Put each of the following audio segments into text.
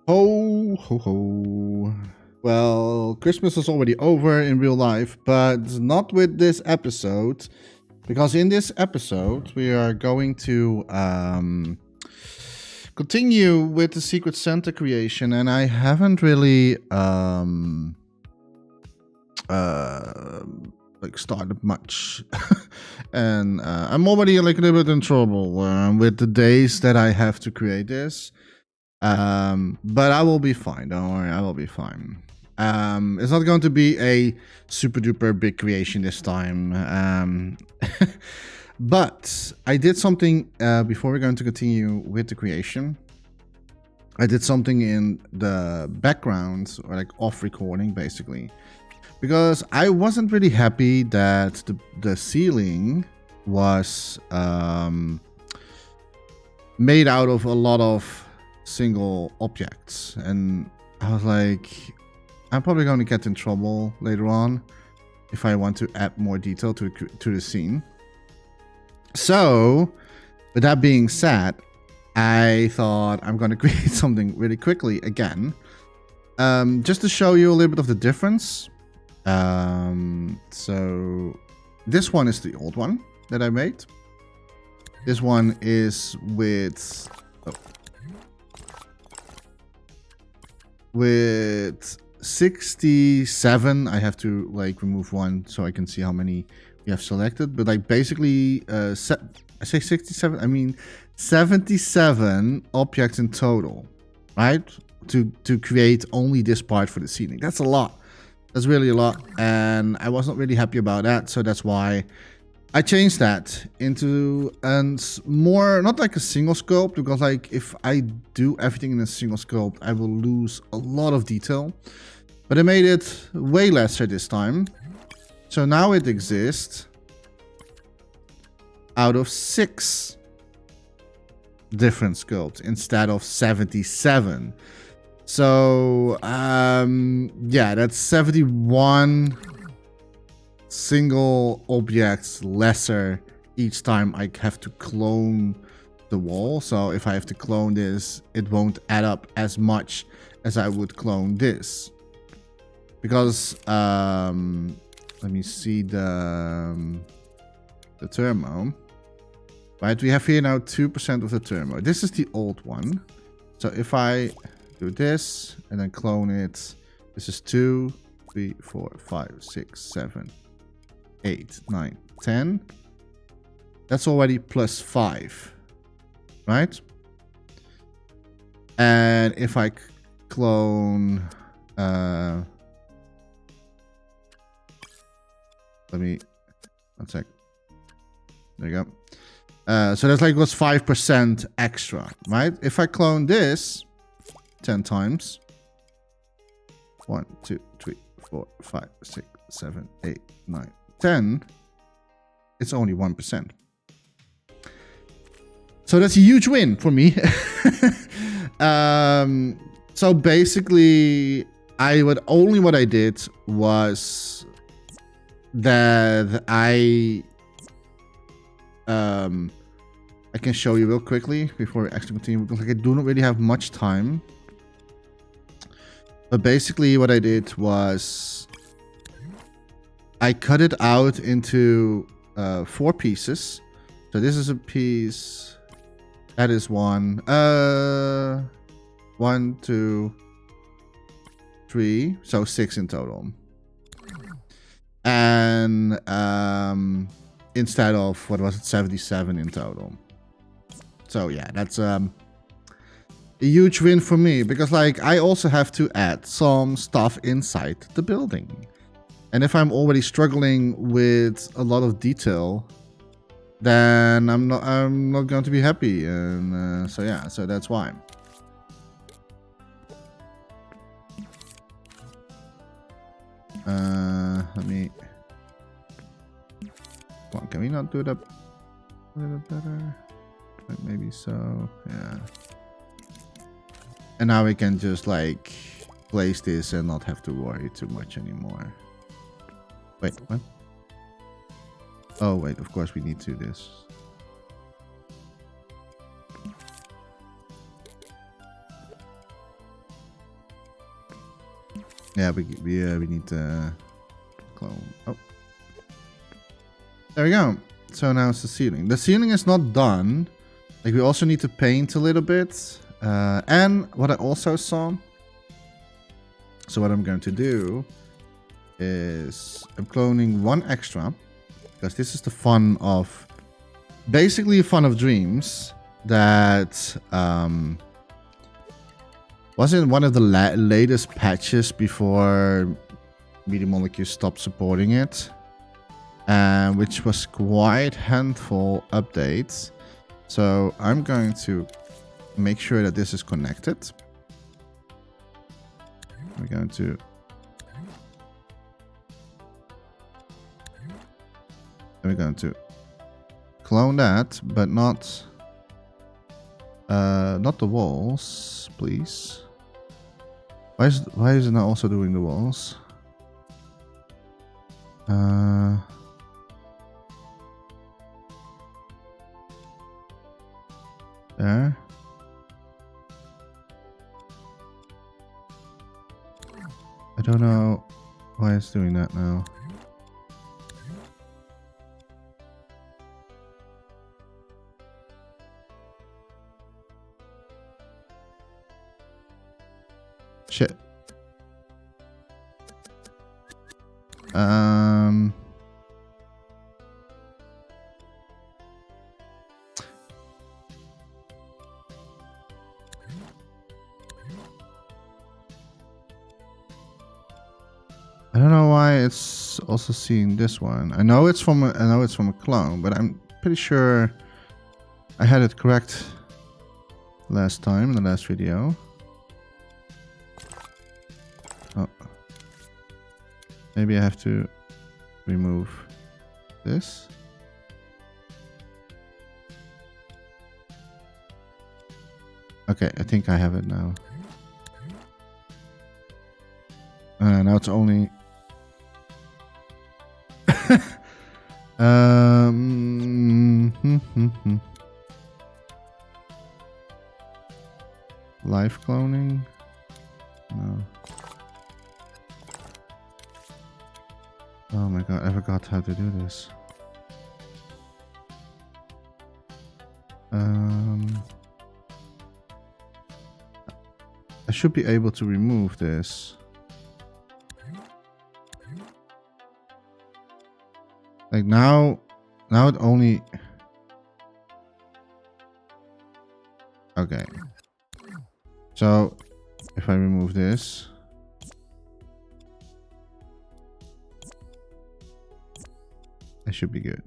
Ho, ho, ho. Well, Christmas is already over in real life, but not with this episode. Because in this episode, we are going to continue with the Secret Santa creation, and I haven't really like started much. And I'm already like a little bit in trouble with the days that I have to create this. But I will be fine. Don't worry, I will be fine. It's not going to be a super duper big creation this time. But I did something before we're going to continue with the creation. I did something in the background, or like off recording, basically, because I wasn't really happy that the ceiling was made out of a lot of single objects, and I was like, I'm probably going to get in trouble later on if I want to add more detail to the scene. So with that being said, I thought I'm going to create something really quickly again, just to show you a little bit of the difference. So this one is the old one that I made. This one is with with 67. I have to like remove one so I can see how many we have selected, but like basically I say 67, I mean 77 objects in total, right, to create only this part for the ceiling. That's a lot. That's really a lot, and I wasn't really happy about that, so that's why I changed that into a more, not like a single sculpt, because like if I do everything in a single sculpt, I will lose a lot of detail. But I made it way lesser this time. So now it exists out of 6 different sculpts instead of 77. So yeah, that's 71 single objects lesser each time I have to clone the wall. So if I have to clone this, it won't add up as much as I would clone this, because let me see the thermo. Right, we have here now 2% of the thermo. This is the old one. So if I do this and then clone it, this is 2, 3, 4, 5, 6, 7, 8, 9, 10. That's already plus 5, right? And if I clone, let me, one sec. There you go. So that's like was 5% extra, right? If I clone this 10 times, 1, 2, 3, 4, 5, 6, 7, 8, 9, 10, it's only 1%. So that's a huge win for me. So basically, what I did was that I can show you real quickly before we actually continue, because like I do not really have much time. But basically what I did was I cut it out into 4 pieces. So this is a piece. That is one. 1, 2, 3. So 6 in total. And instead of, what was it, 77 in total. So yeah, that's a huge win for me, because like I also have to add some stuff inside the building. And if I'm already struggling with a lot of detail, then I'm not going to be happy. And so yeah, so that's why. Let me, come on, can we not do that a little better? Maybe so, yeah. And now we can just like place this and not have to worry too much anymore. Wait, what? Oh wait, of course we need to do this. Yeah, we need to clone. Oh, there we go. So now it's the ceiling. The ceiling is not done. Like we also need to paint a little bit. And what I also saw. So what I'm going to do is I'm cloning one extra, because this is the fun of, basically fun of dreams that was in one of the latest patches before Media Molecule stopped supporting it, which was quite handful updates. So I'm going to make sure that this is connected. We're going to clone that, but not the walls, please. Why is it not also doing the walls? There. I don't know why it's doing that now. Shit. I don't know why it's also seeing this one. I know it's from a clone, but I'm pretty sure I had it correct last time in the last video. Oh. Maybe I have to remove this. Okay, I think I have it now. Now it's only live cloning? No. Oh my god, I forgot how to do this. I should be able to remove this. Like now it only... Okay. So, if I remove this... I should be good.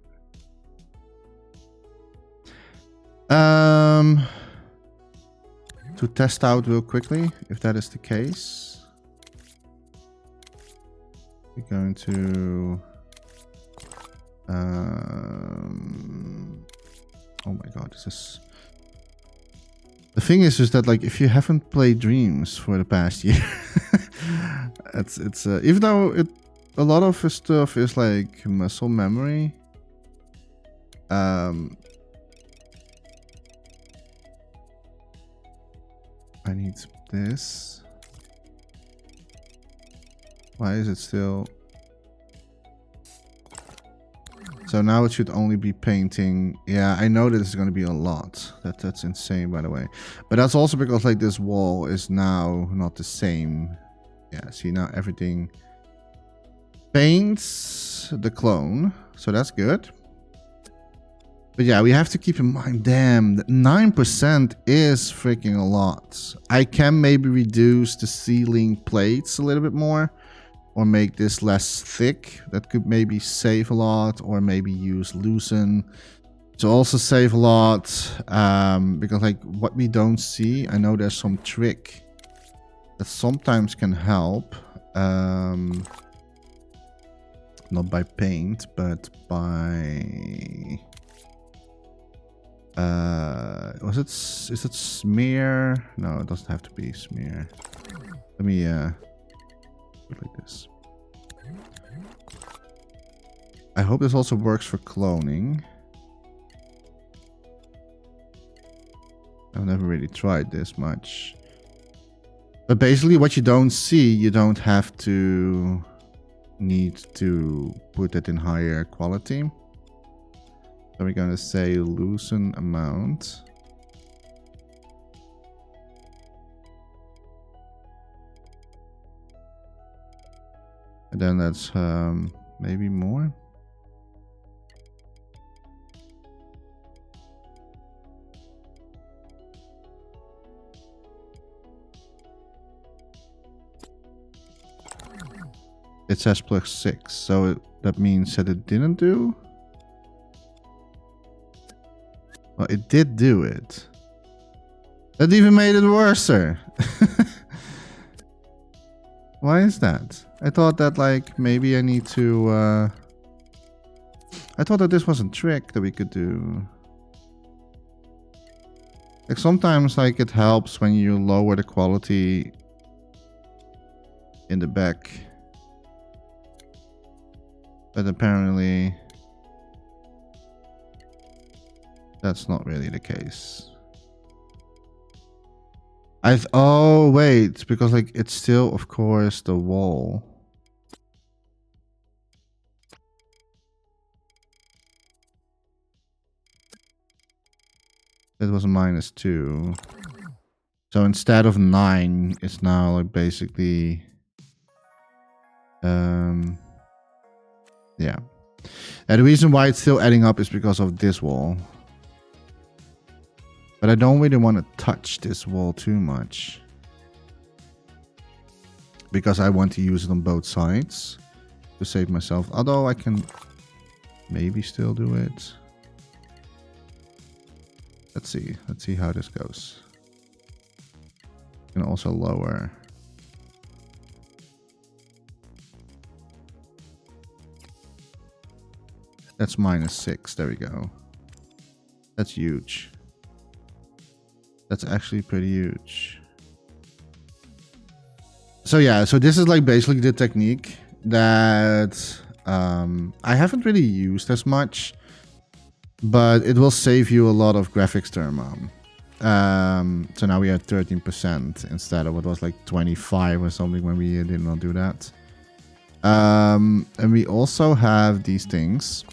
To test out real quickly, if that is the case, we're going to... oh my god, this is... The thing is that, like, if you haven't played Dreams for the past year, it's even though a lot of his stuff is like muscle memory, I need this. Why is it still... So now it should only be painting. Yeah, I know that this is going to be a lot. That's insane, by the way. But that's also because like this wall is now not the same. Yeah, see now everything paints the clone. So that's good. But yeah, we have to keep in mind, damn, 9% is freaking a lot. I can maybe reduce the ceiling plates a little bit more. Or make this less thick. That could maybe save a lot. Or maybe use loosen to also save a lot. Because like what we don't see, I know there's some trick that sometimes can help. Not by paint, but by... is it smear? No, it doesn't have to be smear. Let me put it like this. I hope this also works for cloning. I've never really tried this much. But basically what you don't see, you don't have to need to put it in higher quality. So we're going to say loosen amount. And then that's maybe more. It says +6, so that means that it didn't do. Well, it did do it. That even made it worse, sir. Why is that? I thought that, like, maybe I need to... I thought that this was a trick that we could do. Like, sometimes, like, it helps when you lower the quality in the back. But apparently... that's not really the case. Oh wait, because like it's still, of course, the wall. It was a -2. So instead of 9, it's now like basically yeah. And the reason why it's still adding up is because of this wall. But I don't really want to touch this wall too much. Because I want to use it on both sides. To save myself. Although I can maybe still do it. Let's see. Let's see how this goes. You can also lower. That's -6. There we go. That's huge. That's actually pretty huge. So yeah, so this is like basically the technique that I haven't really used as much, but it will save you a lot of graphics thermal. So now we have 13% instead of what was like 25 or something when we did not do that. And we also have these things.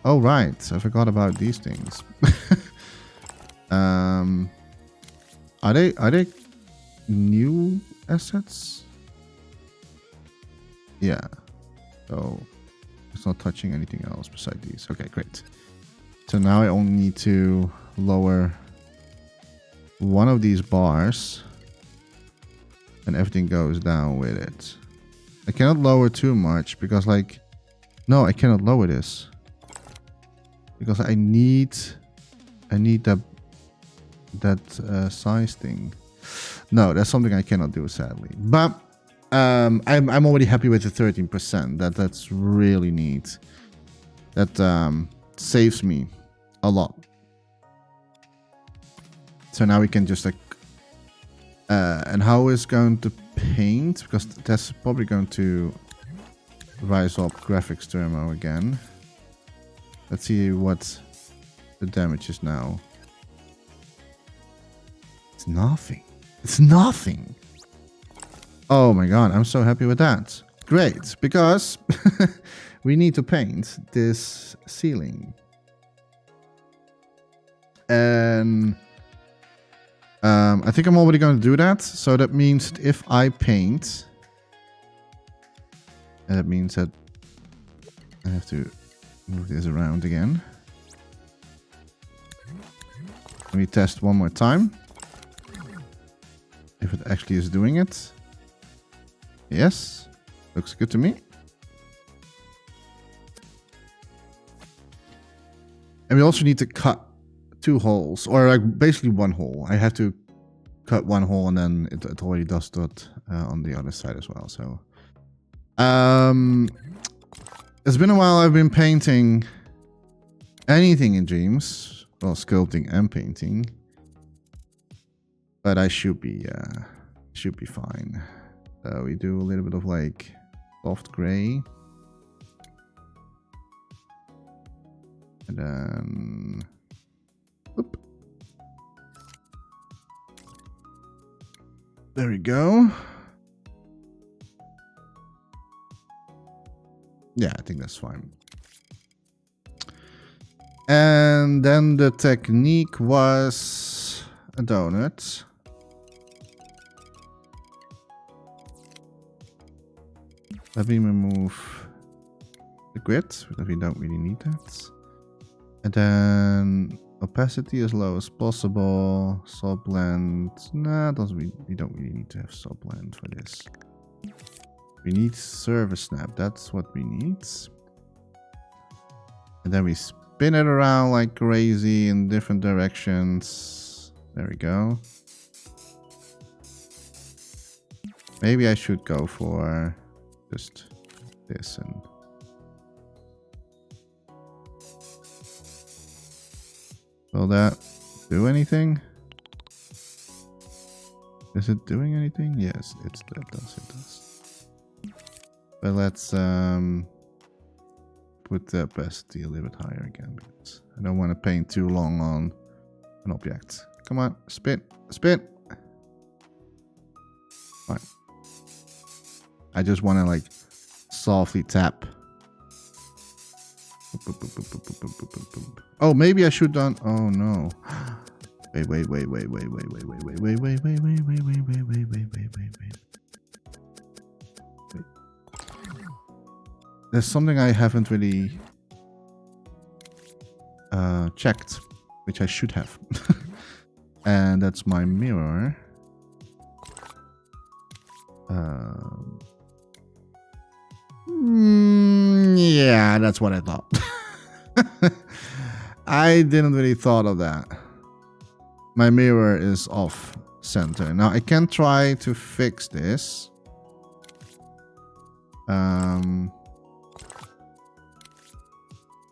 Oh right, I forgot about these things. Are they new assets? Yeah. So it's not touching anything else beside these. Okay, great. So now I only need to lower one of these bars and everything goes down with it. I cannot lower too much because like, no, I cannot lower this because I need that size thing. No, that's something I cannot do, sadly. But I'm already happy with the 13%. That's really neat. That saves me a lot. So now we can just like and how is going to paint, because that's probably going to rise up graphics thermal again. Let's see what the damage is now. It's nothing. It's nothing. Oh my god, I'm so happy with that. Great, because we need to paint this ceiling. And I think I'm already going to do that. So that means if I paint, that means that I have to move this around again. Let me test one more time. If it actually is doing it. Yes, looks good to me. And we also need to cut 2 holes, or like basically 1 hole. I have to cut 1 hole and then it already does that on the other side as well. So it's been a while I've been painting anything in Dreams. Well, sculpting and painting. But I should be fine. So we do a little bit of like soft gray. And then whoop. There we go. Yeah, I think that's fine. And then the technique was a donut. Let me remove the grid because we don't really need that. And then opacity as low as possible. Salt blend. Nah, we don't really need to have salt blend for this. We need surface snap. That's what we need. And then we spin it around like crazy in different directions. There we go. Maybe I should go for just this and will that do anything? Is it doing anything? Yes, it does. But let's put the opacity a little bit higher again because I don't want to paint too long on an object. Come on, spin. Fine. I just want to like softly tap. Oh, maybe I should done. Oh no. Wait. There's something I haven't really checked, which I should have. And that's my mirror. Yeah, that's what I thought. I didn't really thought of that. My mirror is off center. Now I can try to fix this.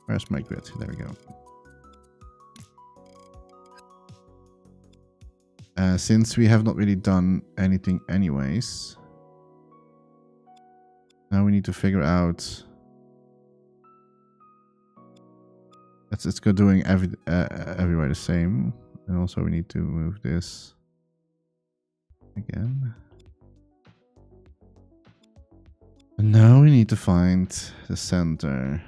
Where's my grid? There we go. Since we have not really done anything anyways, now we need to figure out. It's good doing everywhere the same, and also we need to move this again. And now we need to find the center.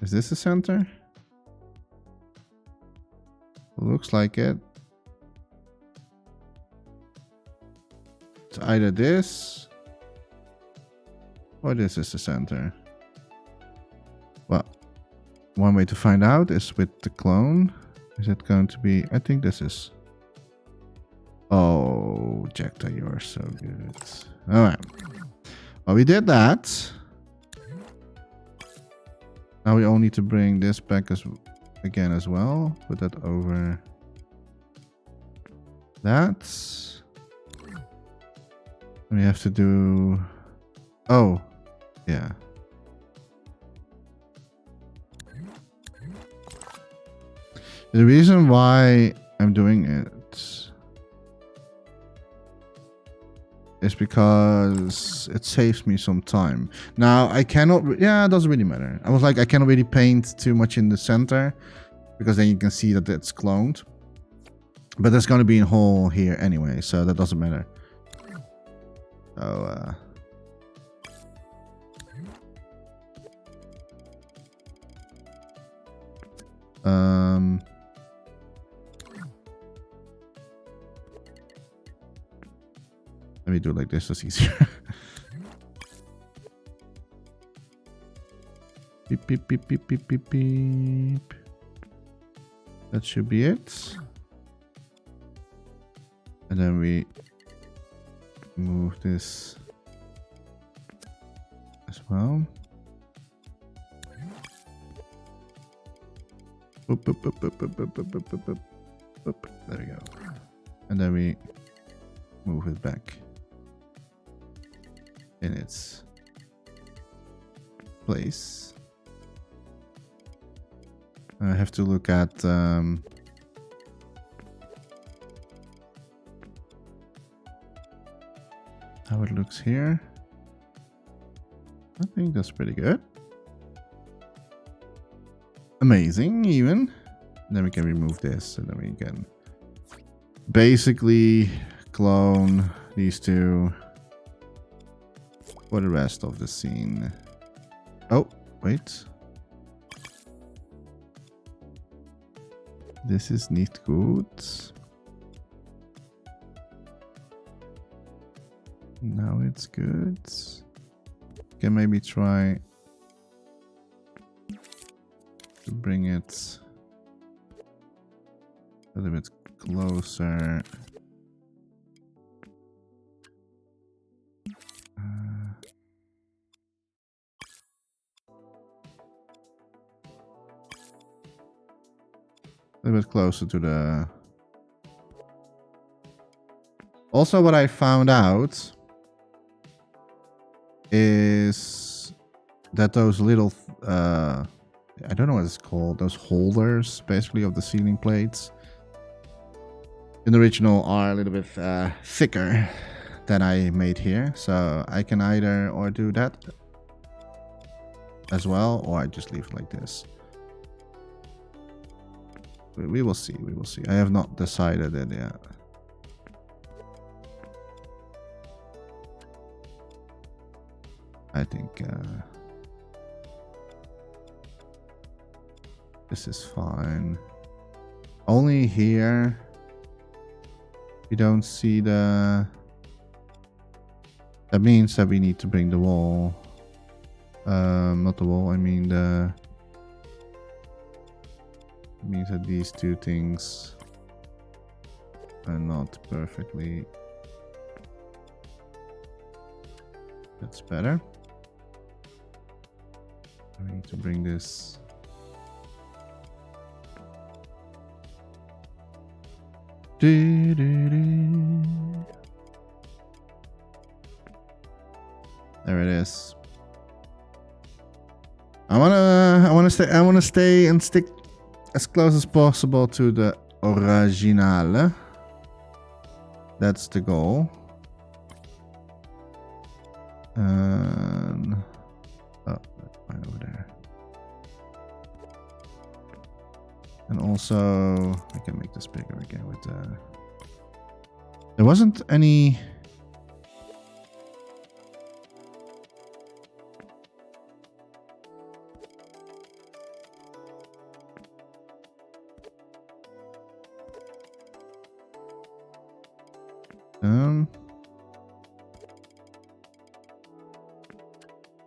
Is this the center? Looks like it. It's either this or this is the center. Well, one way to find out is with the clone. Is it going to be? I think this is. Oh, Jechta, you are so good. All right. Well, we did that. Now we all need to bring this back again as well. Put that over that. We have to do. Oh, yeah. The reason why I'm doing it is because it saves me some time. Now I cannot, yeah, it doesn't really matter. I was like, I cannot really paint too much in the center because then you can see that it's cloned. But there's going to be a hole here anyway, so that doesn't matter. So, let me do it like this, that's easier. Beep, beep, beep, beep, beep, beep, beep. That should be it. And then we move this as well. Boop, boop, boop, boop, boop, boop, boop, boop, boop, boop. There we go. And then we move it back in its place. I have to look at how it looks here. I think that's pretty good. Amazing, even. And then we can remove this, and then we can basically clone these two for the rest of the scene. Oh, wait. This is nicht gut. Now it's good. Can maybe try to bring it a little bit closer. A little bit closer to the... Also, what I found out is that those little... I don't know what it's called. Those holders, basically, of the ceiling plates in the original are a little bit thicker than I made here. So I can either or do that as well, or I just leave it like this. We will see. We will see. I have not decided it yet. I think this is fine. Only here we don't see the... That means that we need to bring the wall. Not the wall, I mean the... It means that these two things are not perfectly... That's better. We need to bring this... There it is. I wanna stay and stick as close as possible to the originale. That's the goal. And oh, that's right over there. And also, I can make this bigger again with the... There wasn't any...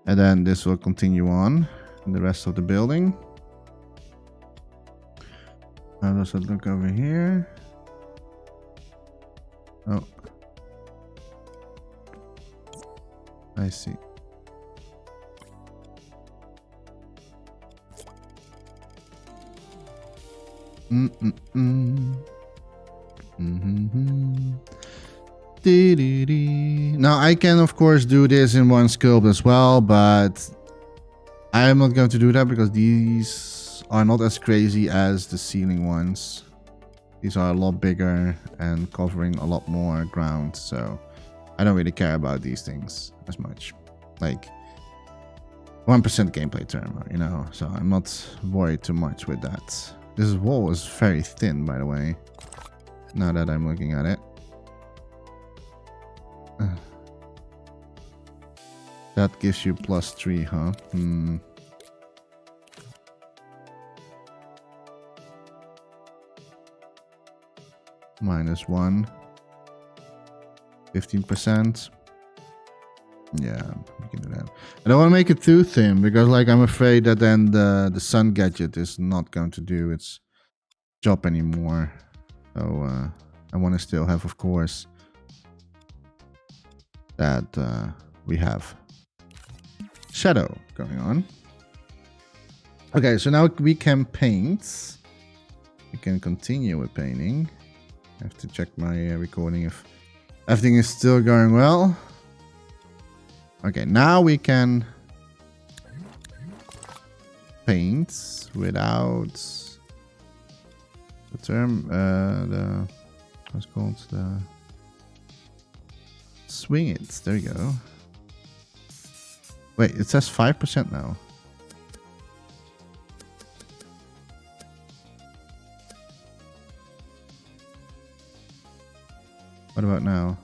And then this will continue on in the rest of the building. How does it look over here? Oh. I see. Now I can of course do this in one sculpt as well, but I am not going to do that because these are not as crazy as the ceiling ones. These are a lot bigger and covering a lot more ground, so I don't really care about these things as much. Like 1% gameplay term, you know, so I'm not worried too much with that. This wall is very thin, by the way, now that I'm looking at it. That gives you +3, huh? -1. 15%. Yeah, we can do that. I don't want to make it too thin because, like, I'm afraid that then the sun gadget is not going to do its job anymore. So I want to still have, of course, that we have shadow going on. Okay, so now we can paint. We can continue with painting. I have to check my recording if everything is still going well. Okay, now we can paint without the term, what's called the swing it. There you go. Wait, it says 5% now. What about now?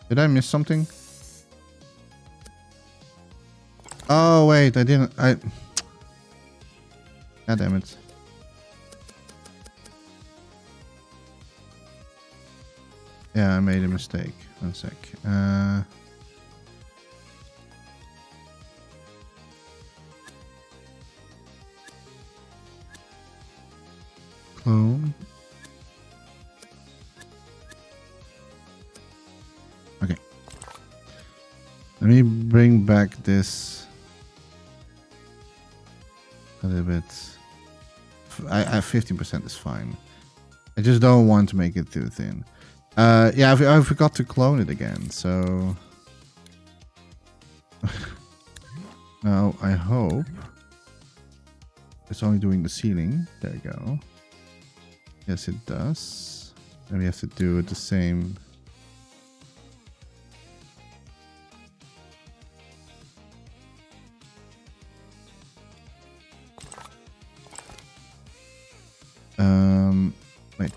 Did I miss something? Oh wait, I didn't. God damn it. Yeah, I made a mistake. 1 sec. Clone. Okay. Let me bring back this a little bit. I 15% is fine. I just don't want to make it too thin. Yeah, I forgot to clone it again, so... Now, I hope it's only doing the ceiling. There we go. Yes, it does. And we have to do it the same. Wait.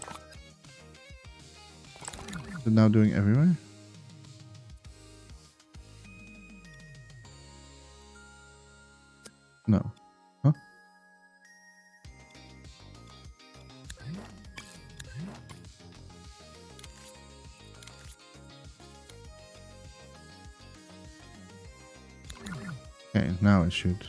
Is it now doing everywhere? No. Huh? Okay, now it should.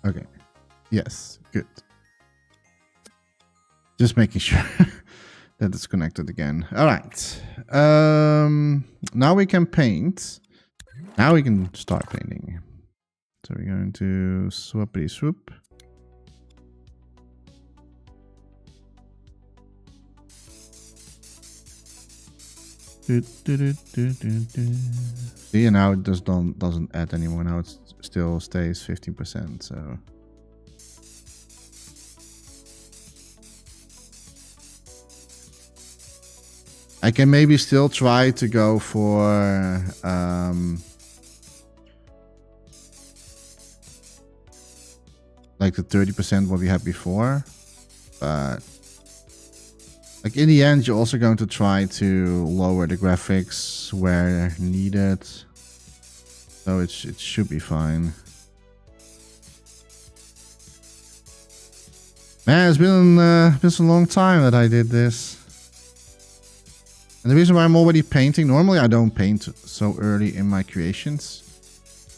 Okay. Yes, good. Just making sure that it's connected again. All right. Now we can paint. Now we can start painting. So we're going to swappity swoop. See, now it just doesn't add anymore. Now it still stays 15%. So I can maybe still try to go for like the 30% what we had before, but like in the end, you're also going to try to lower the graphics where needed, so it should be fine. Man, it's been so long time that I did this. And the reason why I'm already painting, normally I don't paint so early in my creations,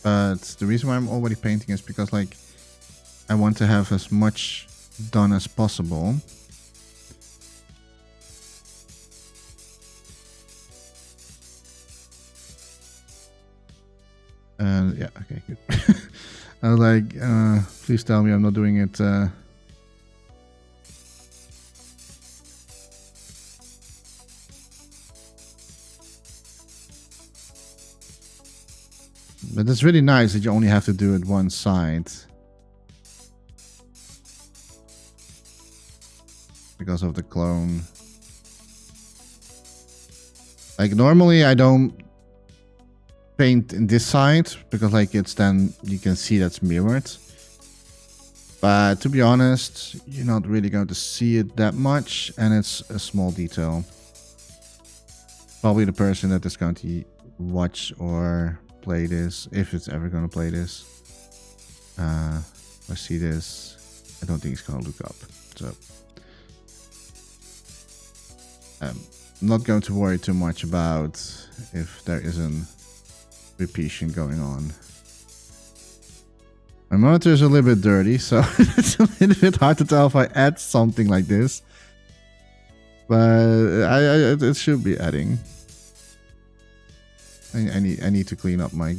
but the reason why I'm already painting is because like I want to have as much done as possible. And yeah, okay, good. I was like, please tell me I'm not doing it. But it's really nice that you only have to do it one side. Because of the clone. Like normally I don't paint in this side because like it's then you can see that's mirrored. But to be honest, you're not really going to see it that much and it's a small detail. Probably the person that is going to watch or play this, if it's ever going to play this, or see this, I don't think it's going to look up. So I'm not going to worry too much about if there isn't repetition going on. My monitor is a little bit dirty, so it's a little bit hard to tell if I add something like this. But it should be adding. I need to clean up my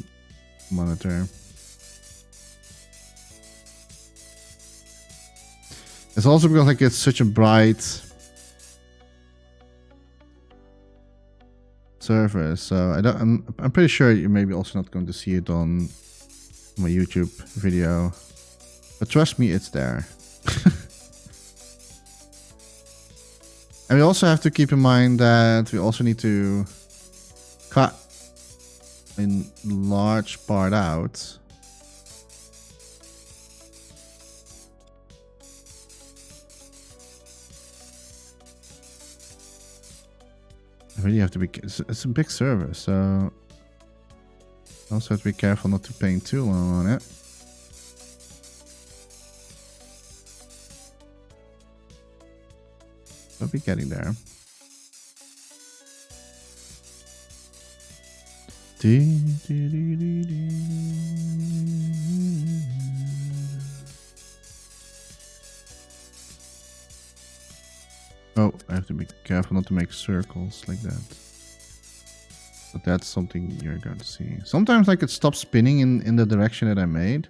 monitor. It's also because like it's such a bright surface, so I'm pretty sure you're maybe also not going to see it on my YouTube video, but trust me, it's there. And we also have to keep in mind that we also need to cut a large part out I really have to be. It's a big server, so also have to be careful not to paint too long on it. We'll be getting there. Oh, I have to be careful not to make circles like that. But that's something you're going to see. Sometimes like it stops spinning in the direction that I made.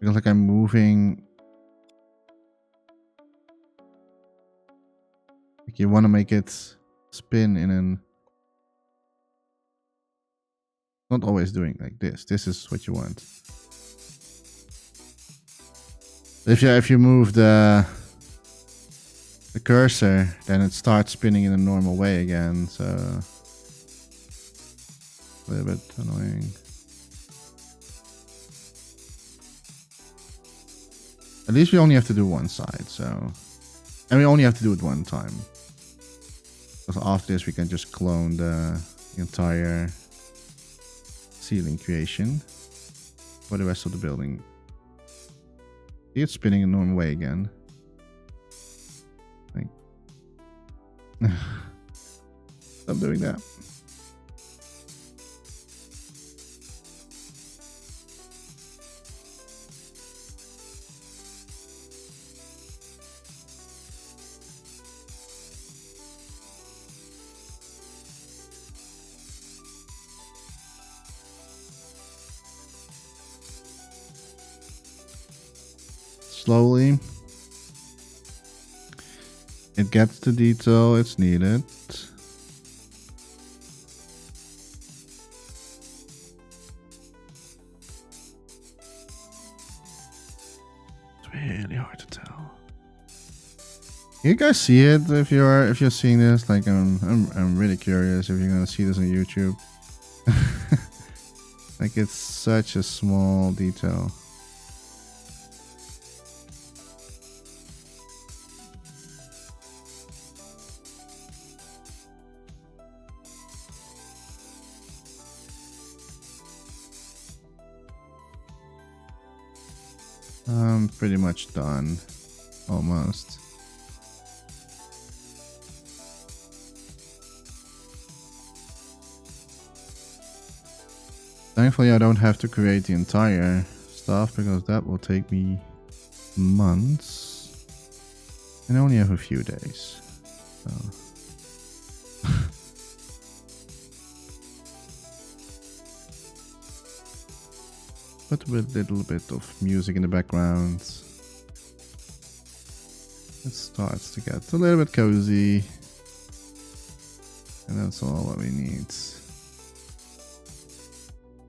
Because like I'm moving. Like you want to make it spin in an... Not always doing like this. This is what you want. If you move the cursor, then it starts spinning in a normal way again, so a little bit annoying. At least we only have to do one side, so, and we only have to do it one time. Because after this we can just clone the entire ceiling creation for the rest of the building. See, it's spinning in a normal way again. Stop doing that. Slowly. It gets the detail it's needed. It's really hard to tell. You guys see it if you're seeing this? Like I'm really curious if you're gonna see this on YouTube. Like it's such a small detail. I'm pretty much done. Almost. Thankfully, I don't have to create the entire stuff because that will take me months. And I only have a few days. So. Put a little bit of music in the background. It starts to get a little bit cozy. And that's all what we need.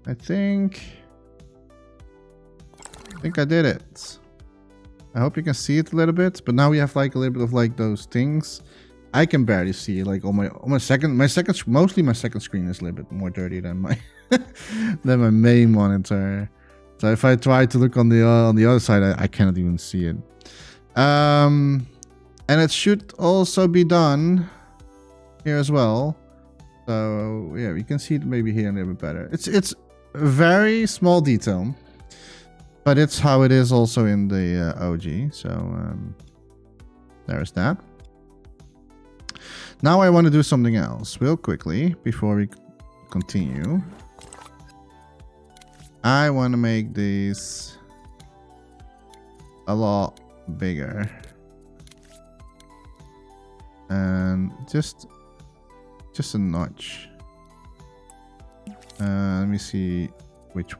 I think I did it. I hope you can see it a little bit, but now we have like a little bit of like those things. I can barely see like on my second mostly my second screen is a little bit more dirty than my than my main monitor. So if I try to look on the other side, I cannot even see it. And it should also be done here as well. So yeah, we can see it maybe here a little bit better. It's a very small detail, but it's how it is also in the OG. So there's that. Now I want to do something else real quickly before we continue. I want to make these a lot bigger and just a notch. Let me see which.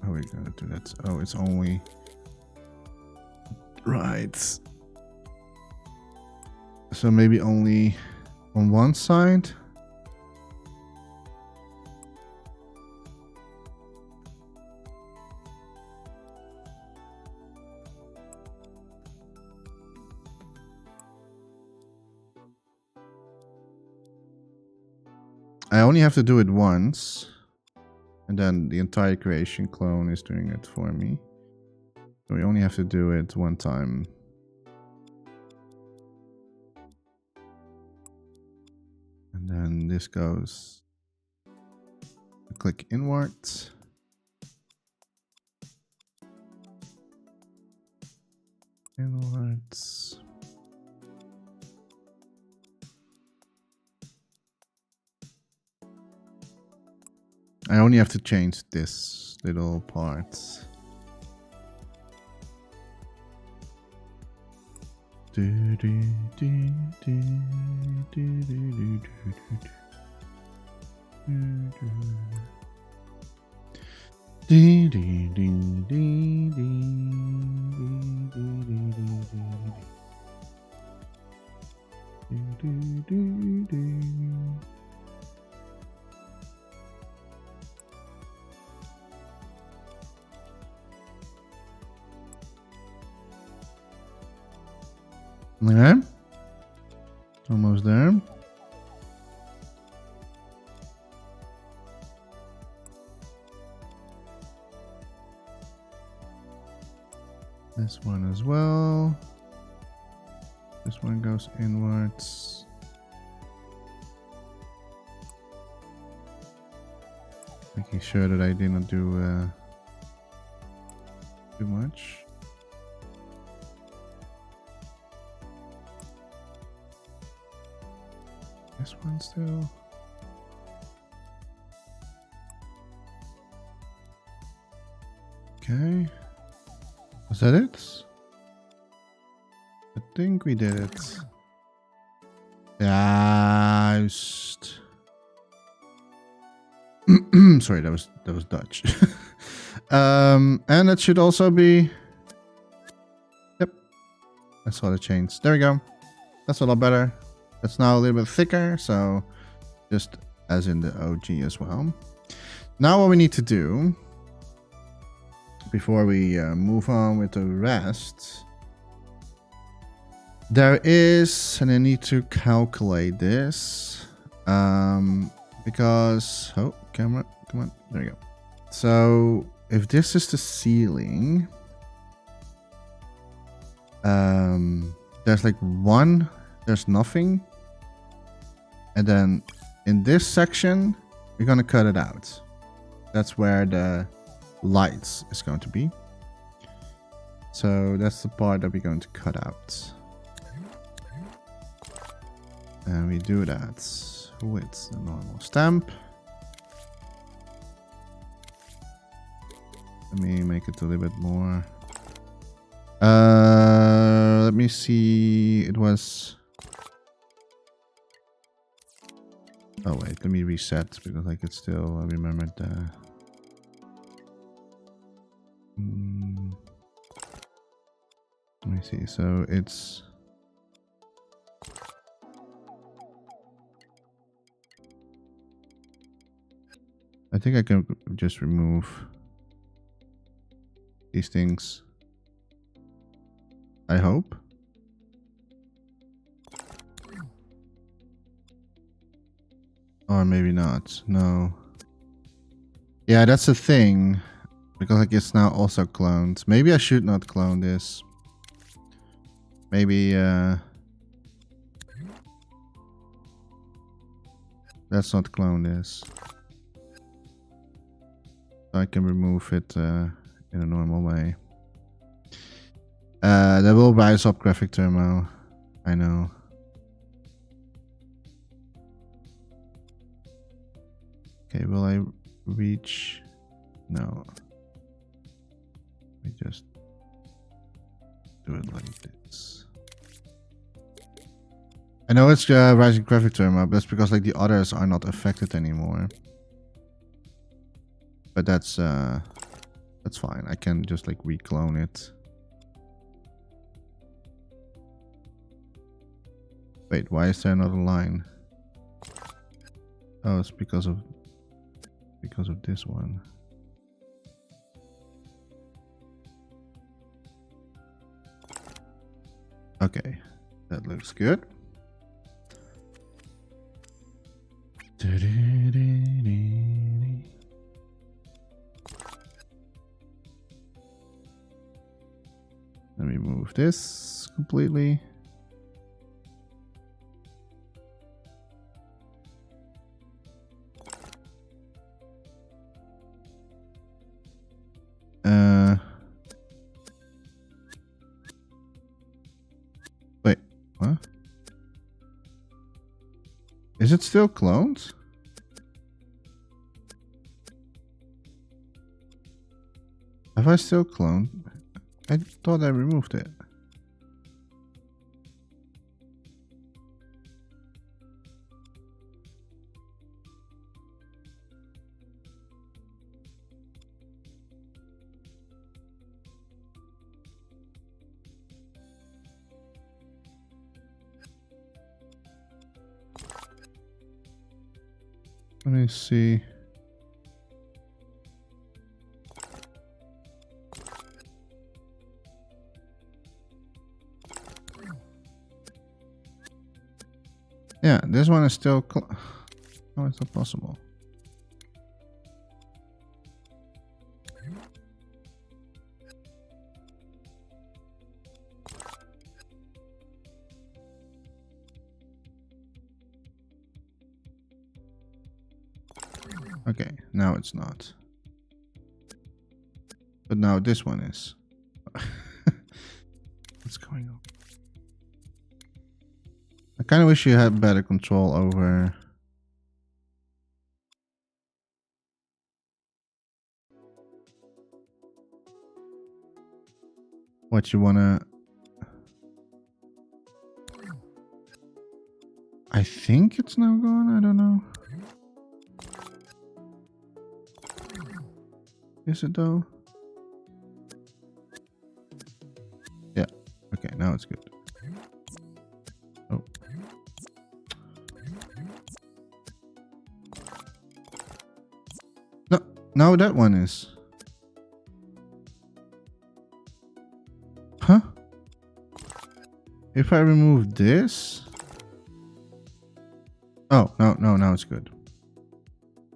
How are we gonna do that? Oh, it's only right. So maybe only on one side. I only have to do it once, and then the entire creation clone is doing it for me. So we only have to do it one time. And then this goes, click inwards. Inwards. I only have to change this little part. Okay. Almost there. This one as well. This one goes inwards. Making sure that I didn't do too much. This one still. Okay. Was that it? I think we did it. Juist. Sorry, that was Dutch. And that should also be. Yep. I saw the change. There we go. That's a lot better. It's now a little bit thicker, so just as in the OG as well. Now what we need to do before we move on with the rest, there is, and I need to calculate this because, oh, camera, come on, there we go. So if this is the ceiling, there's like one, there's nothing. And then in this section, we're going to cut it out. That's where the lights is going to be. So that's the part that we're going to cut out. And we do that with the normal stamp. Let me make it a little bit more. Let me see. It was... Oh wait, let me reset because I could still remember the... Let me see, so it's... I think I can just remove these things. I hope. Or maybe not. No. Yeah, that's the thing. Because like it's now also cloned. Maybe I should not clone this. Maybe let's not clone this. So I can remove it in a normal way. That will rise up graphic turmo. I know. Okay, will I reach? No. We just do it like this. I know it's rising graphic turmo, but that's because like the others are not affected anymore. But that's fine. I can just like reclone it. Wait, why is there another line? Oh, it's because of this one. Okay, that looks good. Let me move this completely. it still cloned? Have I still cloned? I thought I removed it. Let me see. Yeah, this one is still. How is that possible? Okay, now it's not. But now this one is. What's going on? I kind of wish you had better control over what you wanna. I think it's now gone. I don't know. Is it though? Yeah. Okay, now it's good. Oh. No, now that one is. Huh? If I remove this. Oh, no, now it's good.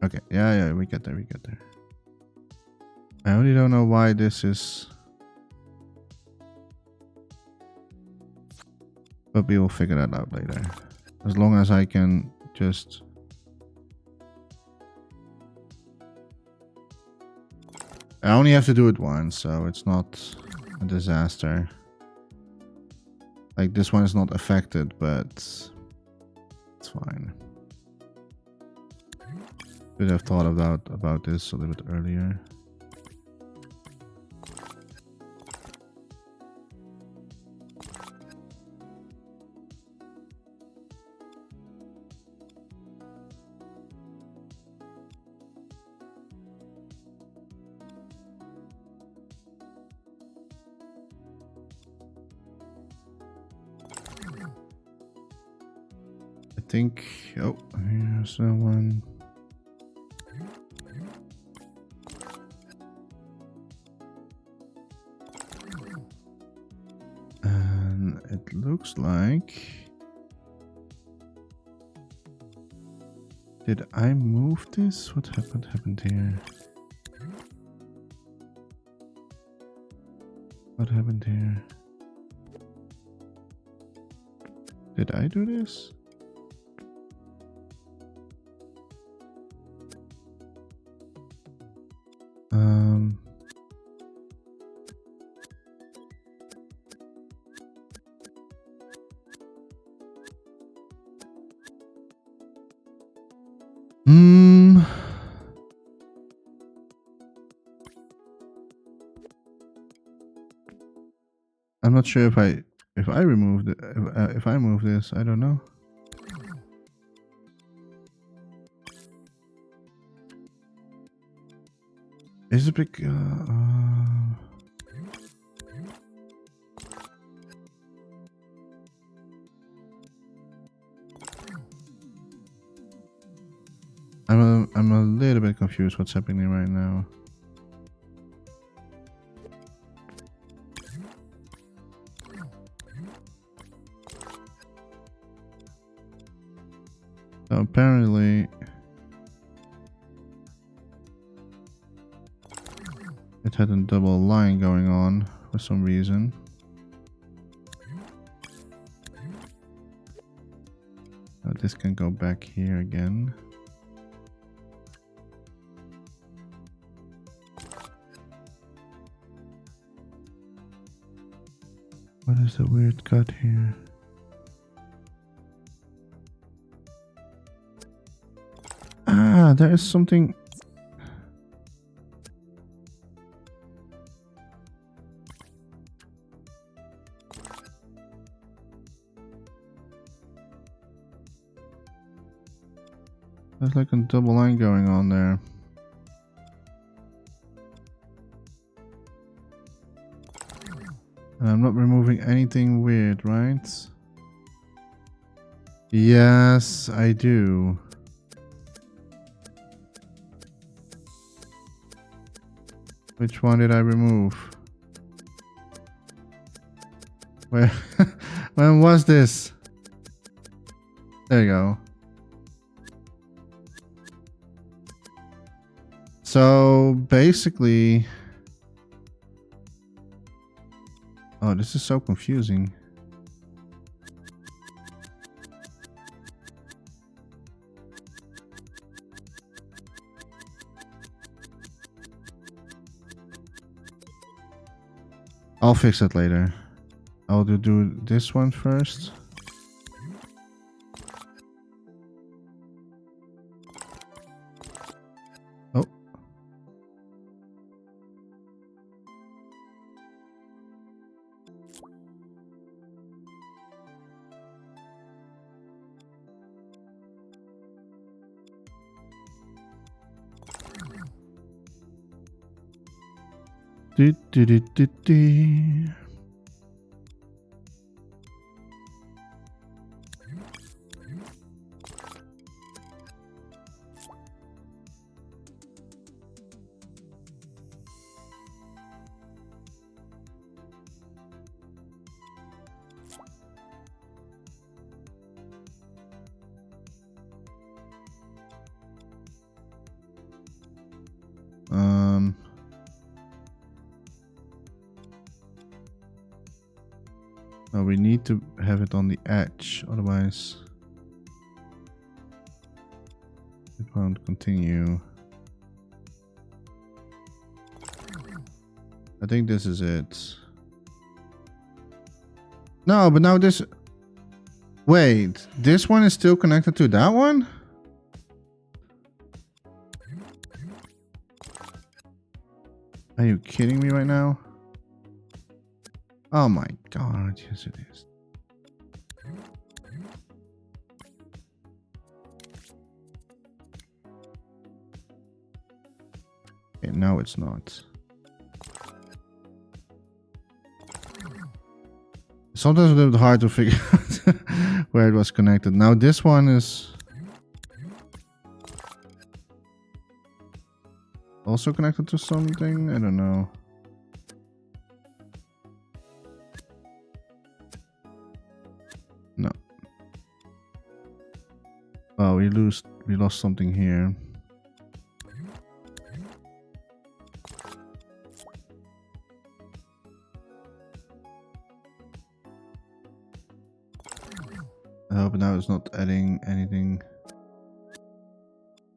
Okay, yeah, we get there. I really don't know why this is. But we will figure that out later. As long as I can just. I only have to do it once, so it's not a disaster. Like this one is not affected, but it's fine. Should have thought about this a little bit earlier. I think. Oh, here's that one. And it looks like. Did I move this? What happened here? What happened here? Did I do this? I'm not sure if I removed it, if I move this, I don't know. Is it big? I'm a little bit confused what's happening right now. So apparently it had a double line going on for some reason. Now this can go back here again. What is the weird cut here? Ah, there is something. There's like a double line going on there. And I'm not removing anything weird, right? Yes, I do. Which one did I remove? Where? When was this? There you go. So basically, oh, this is so confusing. I'll fix it later. I'll do this one first. Oh. Do, do, do, do, do. No, we need to have it on the edge, otherwise it won't continue. I think this is it. No, but now this... Wait, this one is still connected to that one? Are you kidding me right now? Oh my god, yes it is. Okay, now it's not. Sometimes a little bit hard to figure out where it was connected. Now this one is also connected to something? I don't know. No. Oh, we lost something here. I hope now it's not adding anything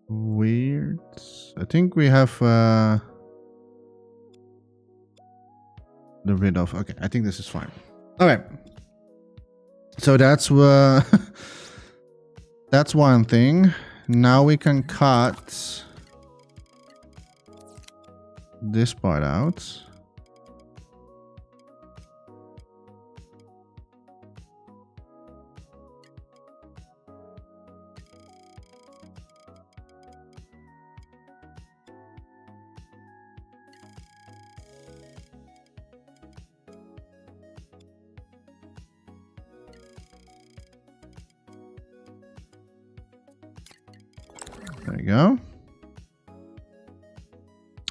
weird. I think we have the rid of. Okay, I think this is fine. Okay. So that's that's one thing. Now we can cut this part out. There you go.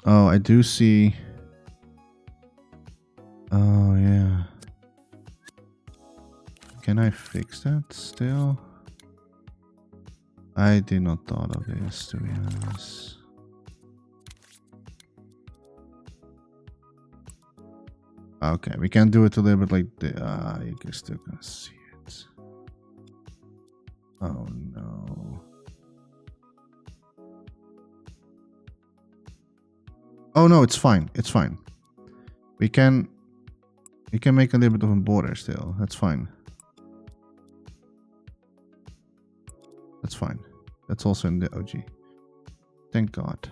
Oh, I do see. Oh, yeah. Can I fix that still? I did not thought of this, to be honest. Okay, we can do it a little bit like the. You can still can see it. Oh no. Oh no, it's fine. It's fine. We can make a little bit of a border still. That's fine. That's fine. That's also in the OG. Thank God.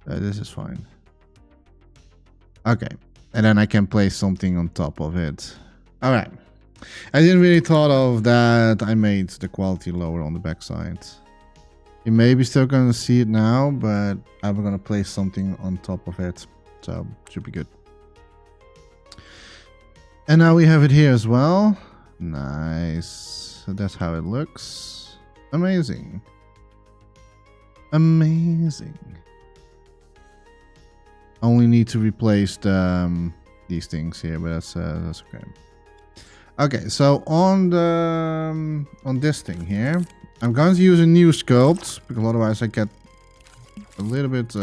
This is fine. Okay. And then I can place something on top of it. All right. I didn't really thought of that. I made the quality lower on the backside. You may be still going to see it now, but I'm going to place something on top of it. So, should be good. And now we have it here as well. Nice. So that's how it looks. Amazing. Amazing. Only need to replace the, these things here, but that's okay. Okay, so on the on this thing here, I'm going to use a new sculpt because otherwise I get a little bit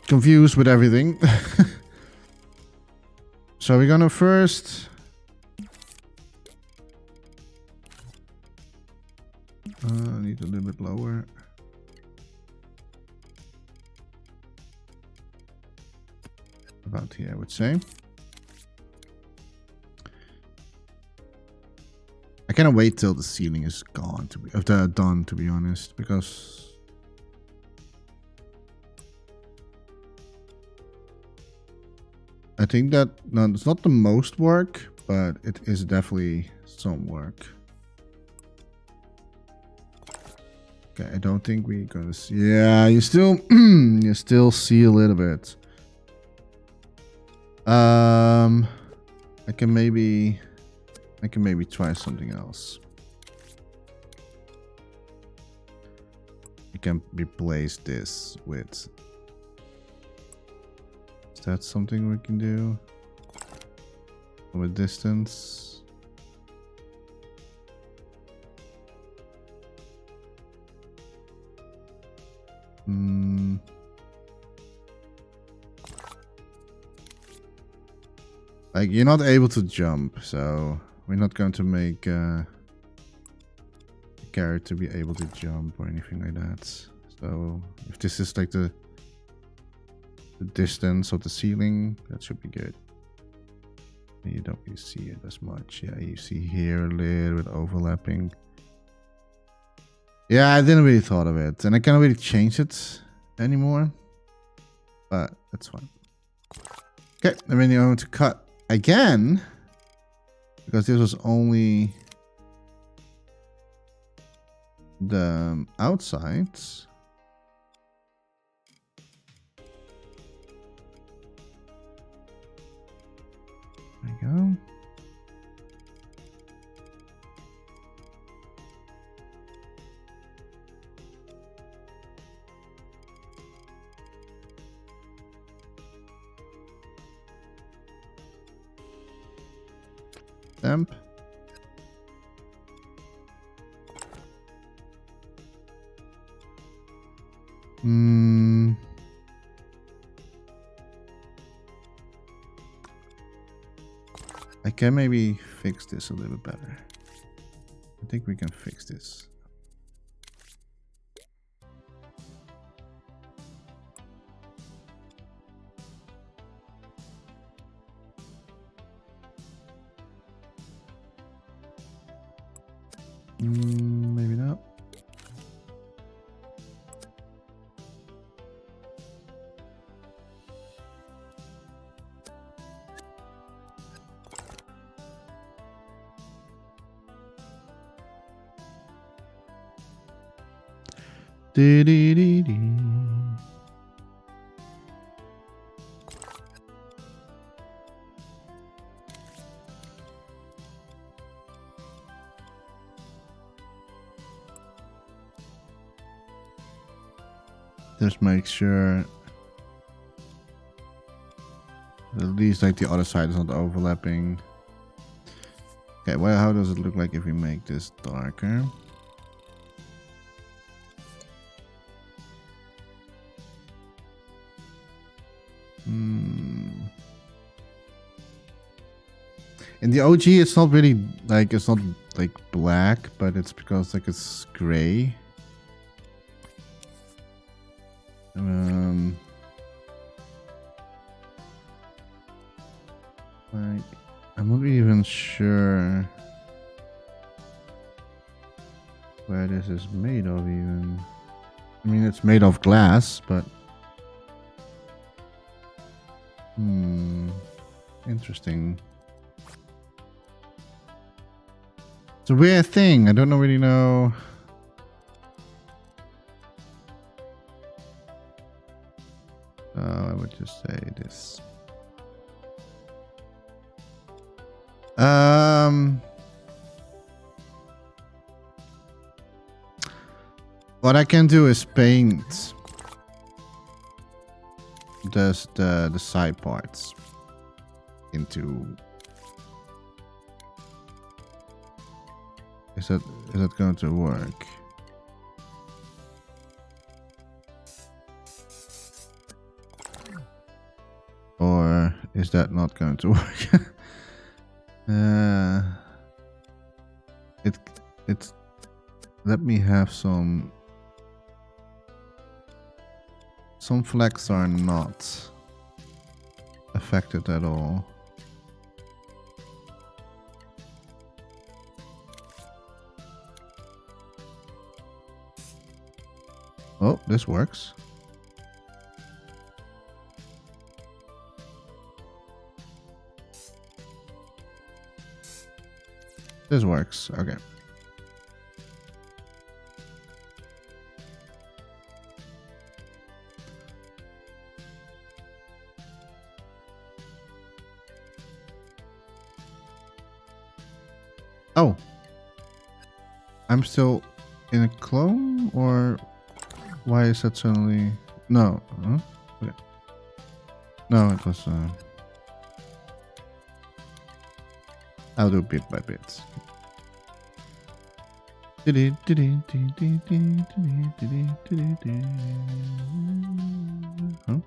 confused with everything. So we're gonna first need a little bit lower. About here, I would say. I cannot wait till the ceiling is gone to be done, to be honest, because I think that it's not the most work, but it is definitely some work. Okay, I don't think we're gonna see. Yeah, you still you still see a little bit. I can maybe try something else. I can replace this with. Is that something we can do? With distance. Like, you're not able to jump, so we're not going to make the character be able to jump or anything like that. So if this is like the distance of the ceiling, that should be good. You don't really see it as much. Yeah, you see here a little bit overlapping. Yeah, I didn't really thought of it, and I can't really change it anymore, but that's fine. Okay, and then you're going to cut again, because this was only the outsides. There you go. Stamp. I can maybe fix this a little better. I think we can fix this. Maybe not. Dee-dee-dee-dee. Just make sure at least like the other side is not overlapping. Okay, well, how does it look like if we make this darker? In the OG, it's not really like, it's not like black, but it's because like it's gray. I'm not even sure where this is made of even. I mean, it's made of glass, but... Interesting. It's a weird thing. I don't really know. I would just say this. What I can do is paint just the side parts into. Is that going to work? Or is that not going to work? It's let me have some flecks are not affected at all. Oh, this works. This works. Okay. Oh. I'm still in a clone, or why is that suddenly? No. Huh? Okay. No, it was I'll do bit by bit. Huh?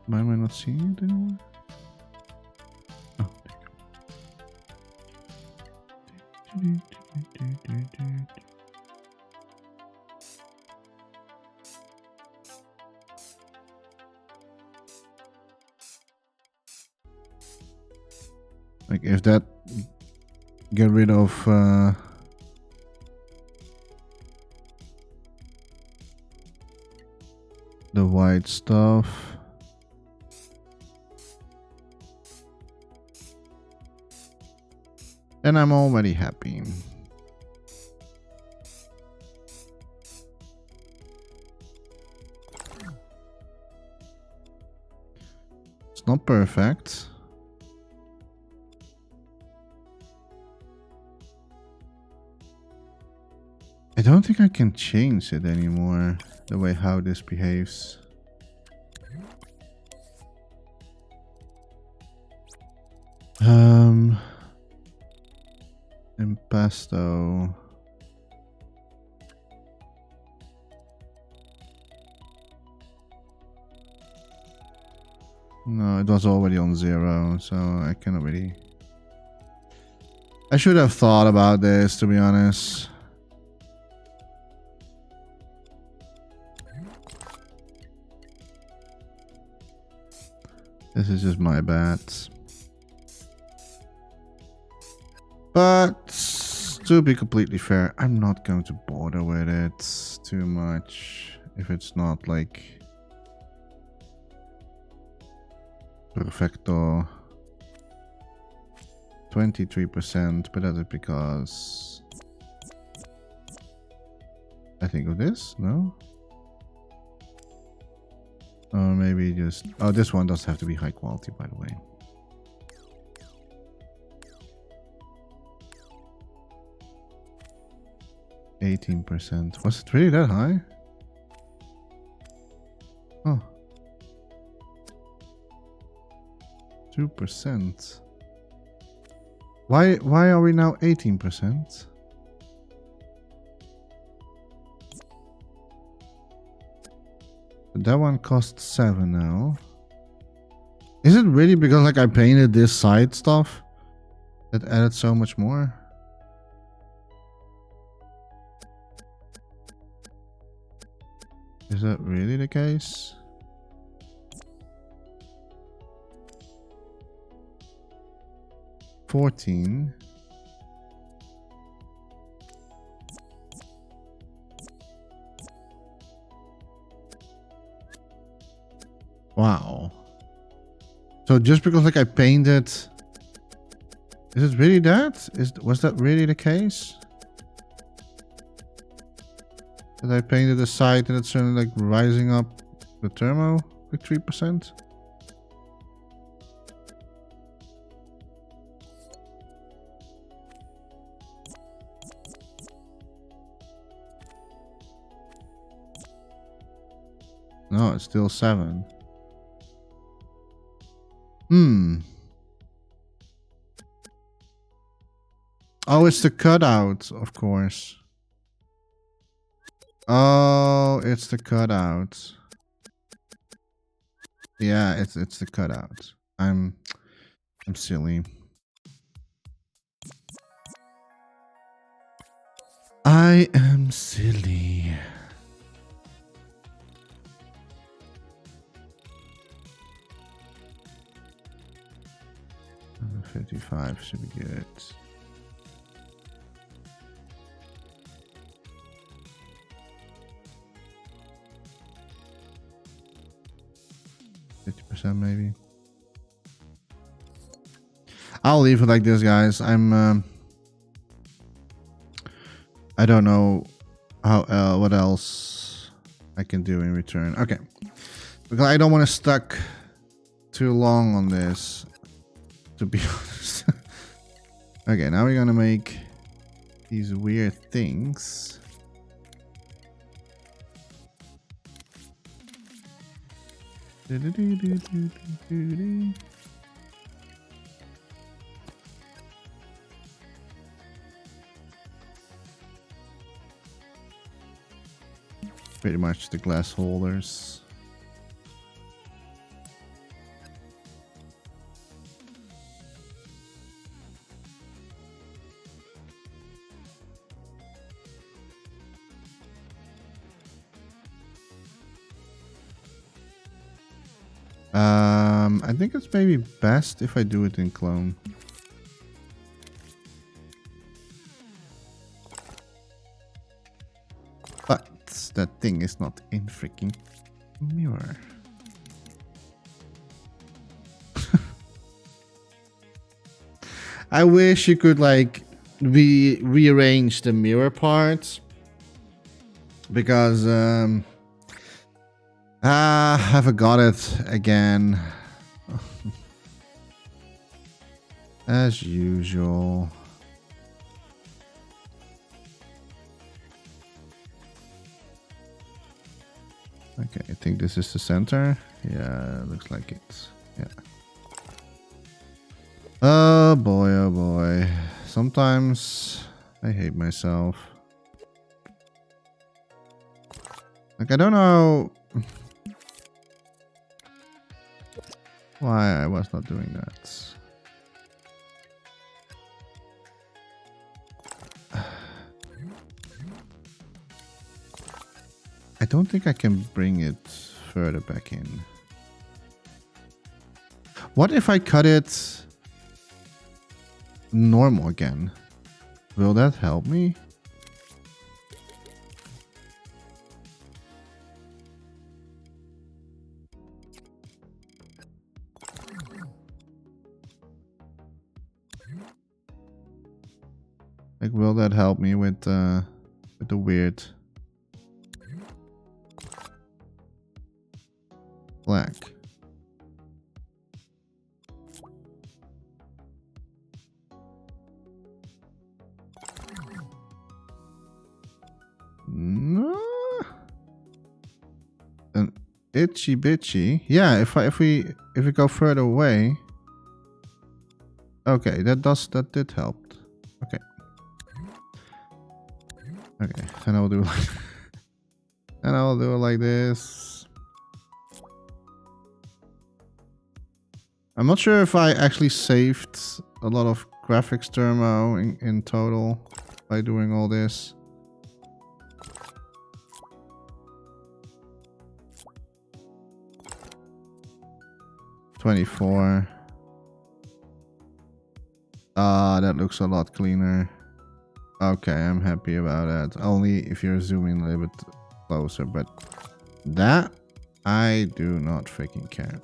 Why am I not seeing it anymore? Oh, there you go. Like if that get rid of the white stuff. And I'm already happy. It's not perfect. I don't think I can change it anymore, the way how this behaves. Impasto. No, it was already on 0, so I cannot really... I should have thought about this, to be honest. This is just my bad. But to be completely fair, I'm not going to bother with it too much if it's not like perfecto. 23%, but that is because I think of this, no? Or maybe just... Oh, this one does have to be high quality, by the way. %. Was it really that high? Oh. 2%. Why are we now 18%? That one costs 7 now. Is it really because like I painted this side stuff that added so much more? Is that really the case? 14. Wow. So just because like I painted, is it really that? Was that really the case? That I painted the side and it's suddenly like rising up the thermo like 3%? No, it's still 7. Oh, it's the cutout, of course. Oh, it's the cutout. Yeah, it's the cutout. I'm silly. I am silly. Uh, 55 should be good. %, maybe. I'll leave it like this, guys. I don't know how what else I can do in return. Okay, because I don't want to stuck too long on this, to be honest. Okay, now we're gonna make these weird things. Pretty much the glass holders. I think it's maybe best if I do it in clone. But that thing is not in freaking mirror. I wish you could like rearrange the mirror parts, because I forgot it again. As usual. Okay, I think this is the center. Yeah, looks like it. Yeah. Oh boy, oh boy. Sometimes I hate myself. Like, I don't know why I was not doing that. I don't think I can bring it further back in. What if I cut it normal again? Will that help me? Like, will that help me with the weird black? No. An itchy bitchy. Yeah, if we go further away. Okay, that did help. Okay. Okay, and I'll do like and I'll do it like this. I'm not sure if I actually saved a lot of graphics thermo in total by doing all this. $24. Ah, that looks a lot cleaner. Okay, I'm happy about that. Only if you're zooming a little bit closer, but that I do not freaking care.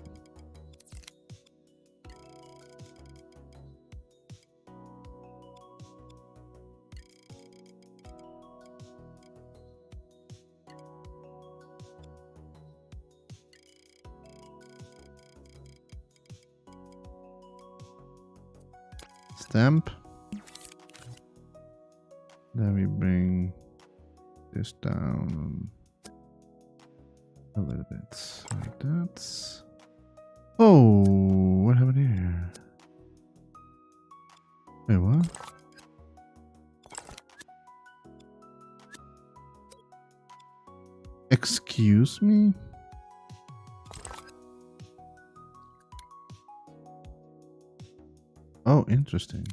Stamp. Then we bring this down a little bit like that. Oh, what happened here? Wait, what? Excuse me? Oh, interesting.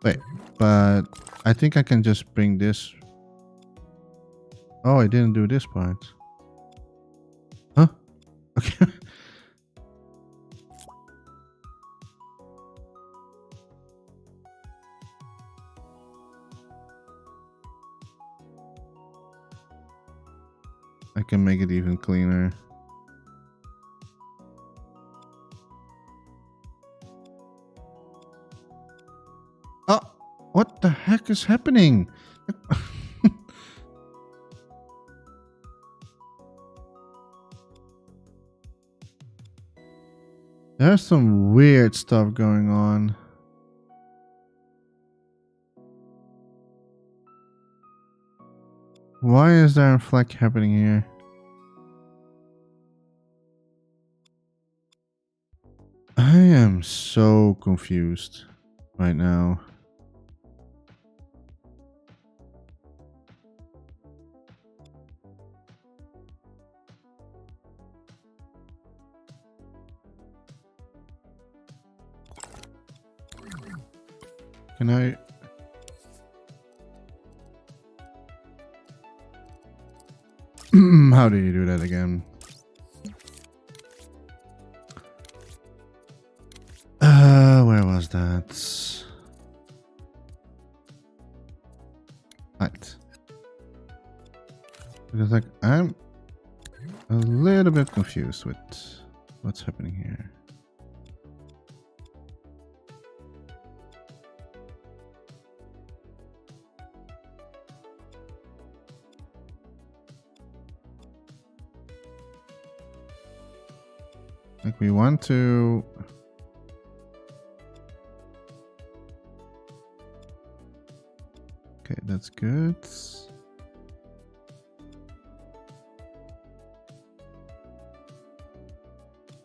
Wait, but I think I can just bring this. Oh, I didn't do this part. Huh? Okay. I can make it even cleaner. Oh, what the heck is happening? There's some weird stuff going on. Why is there a fleck happening here? I am so confused right now. Can I? How do you do that again? Where was that? Right. Because like I'm a little bit confused with what's happening here. Like we want to. Okay, that's good.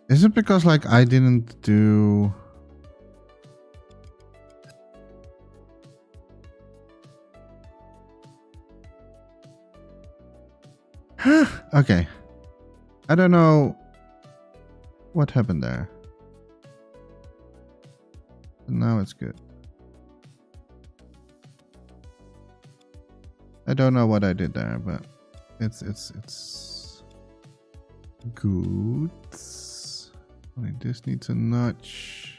Is it because like I didn't do? Okay. I don't know what happened there. But now it's good. I don't know what I did there, but it's good. Only this needs a notch.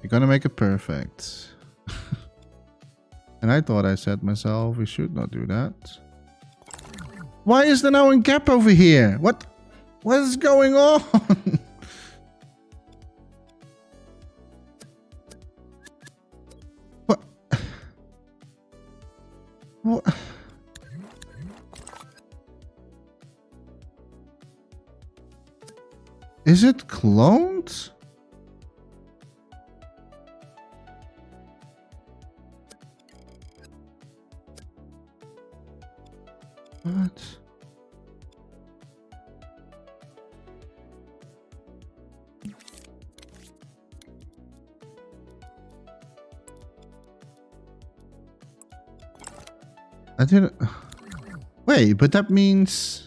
You're gonna make it perfect. And I thought I said myself we should not do that. Why is there now a gap over here? What is going on? What? What? Is it cloned? What? I didn't. Wait, but that means.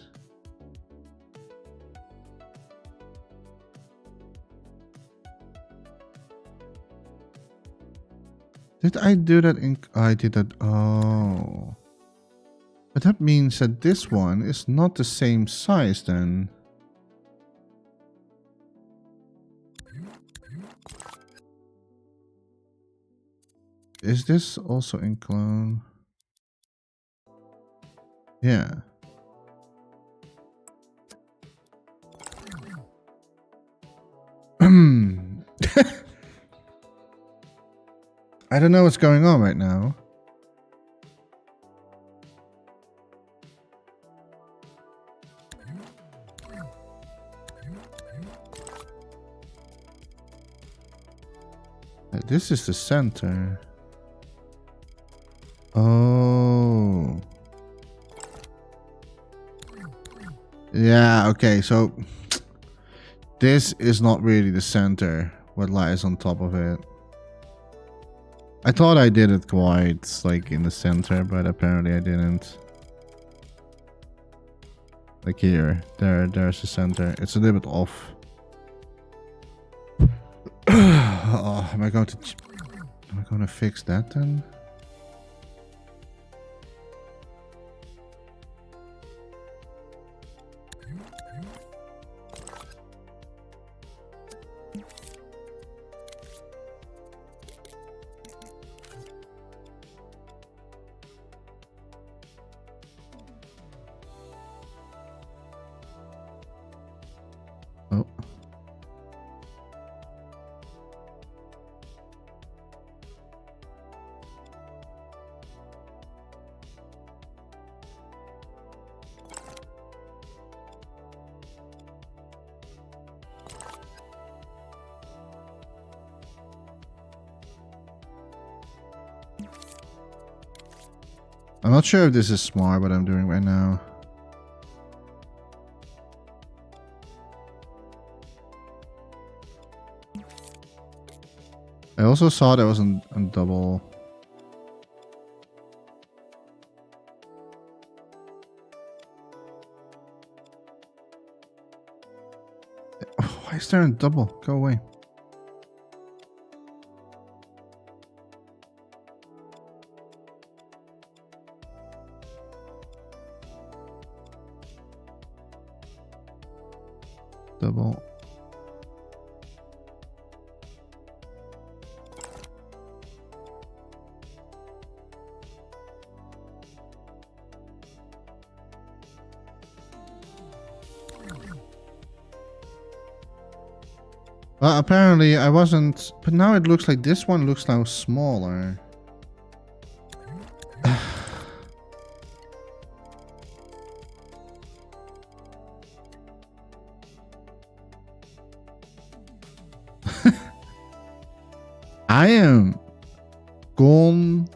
Did I do that in. I did that. Oh. But that means that this one is not the same size then. Is this also in clone? Yeah. I don't know what's going on right now. This is the center. Oh. Yeah, okay, so this is not really the center, what lies on top of it. I thought I did it quite like in the center, but apparently I didn't. Like here, there's the center. It's a little bit off. Oh, am I going to fix that then? Oh. I'm not sure if this is smart what I'm doing right now. I also saw that was on double. Oh, why is there a double? Go away. Double. Well, apparently I wasn't, but now it looks like this one looks now smaller. I am gone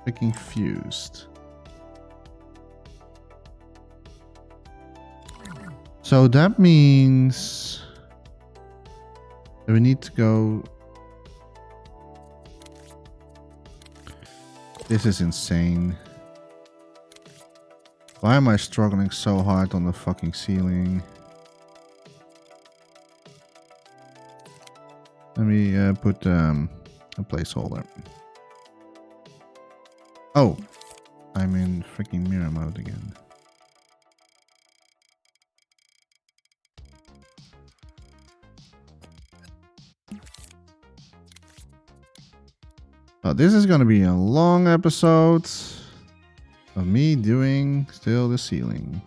freaking fused. So that means that we need to go. This is insane. Why am I struggling so hard on the fucking ceiling? Let me put a placeholder. Oh, I'm in freaking mirror mode again. Oh, this is gonna be a long episode of me doing still the ceiling.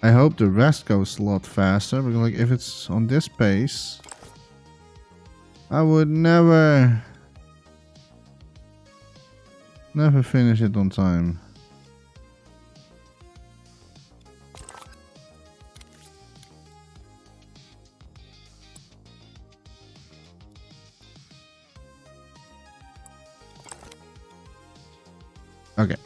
I hope the rest goes a lot faster, because like if it's on this pace, I would never finish it on time. Okay.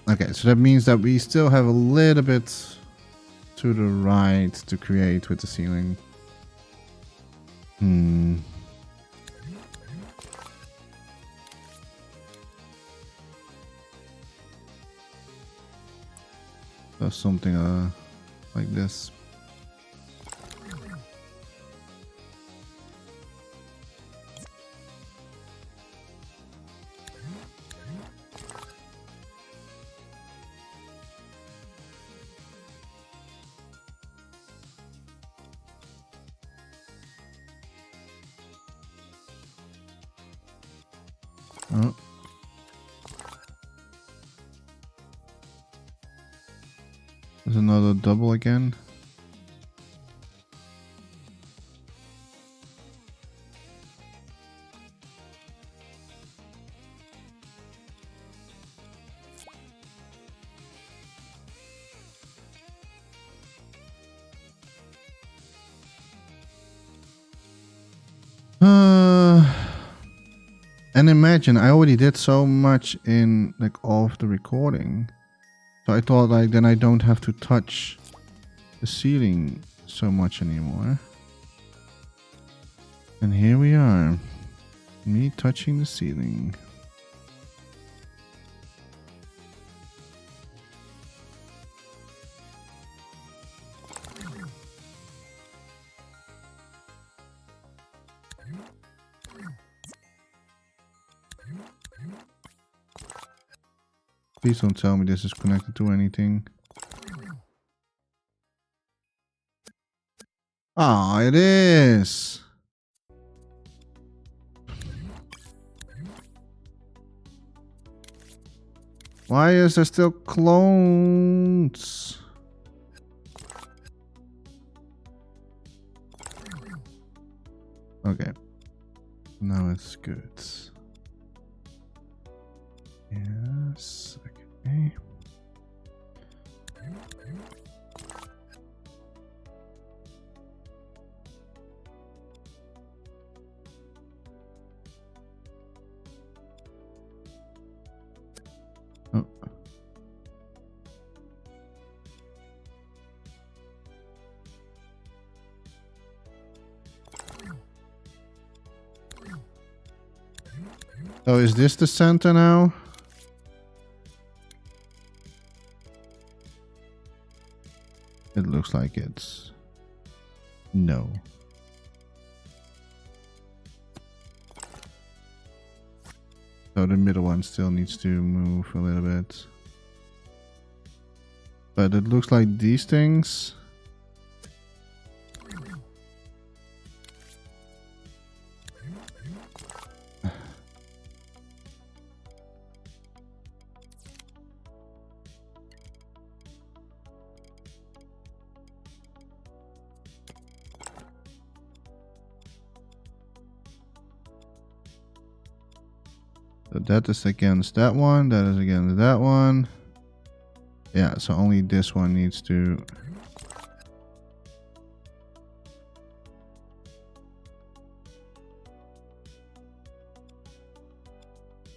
Okay, so that means that we still have a little bit to the right to create with the ceiling. So something like this. Oh. There's another double again. And imagine, I already did so much in like all of the recording. So I thought like then I don't have to touch the ceiling so much anymore. And here we are. Me touching the ceiling. Please don't tell me this is connected to anything. Ah, it is. Why is there still clones? Okay. Now it's good. Yes. Okay. Oh. So is this the center now? It looks like it's no. So the middle one still needs to move a little bit. But it looks like these things. So that is against that one, that is against that one. Yeah, so only this one needs to...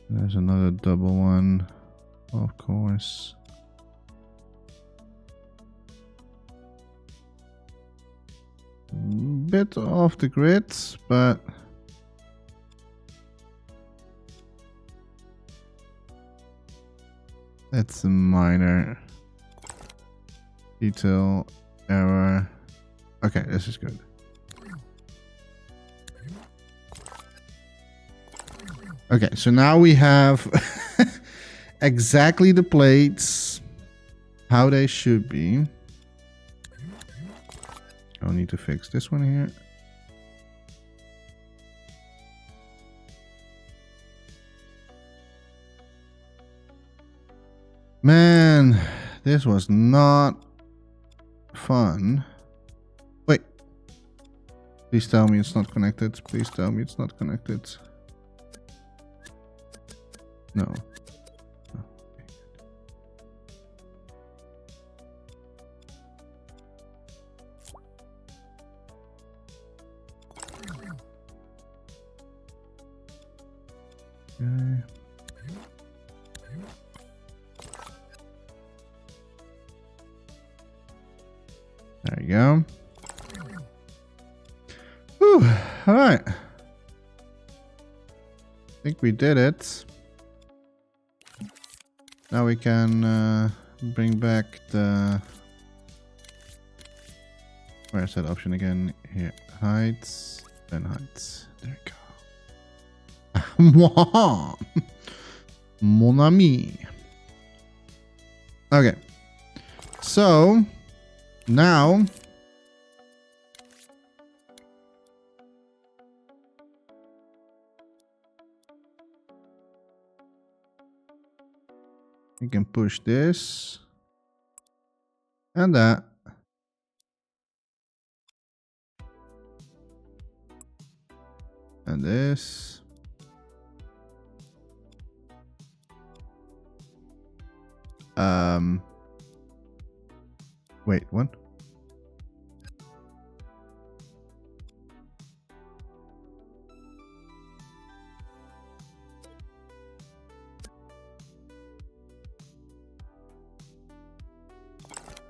There's another double one, of course. Bit off the grid, but... It's a minor detail error. Okay, this is good. Okay, so now we have exactly the plates how they should be. I'll need to fix this one here. Man, this was not fun. Wait. Please tell me it's not connected. Please tell me it's not connected. No. Oh, okay. Okay. There you go. Whew. All right. I think we did it. Now we can bring back the... Where's that option again? Here. Heights. Then heights. There you go. Mon ami. Okay. So... Now, We can push this and that. And this. Wait, what?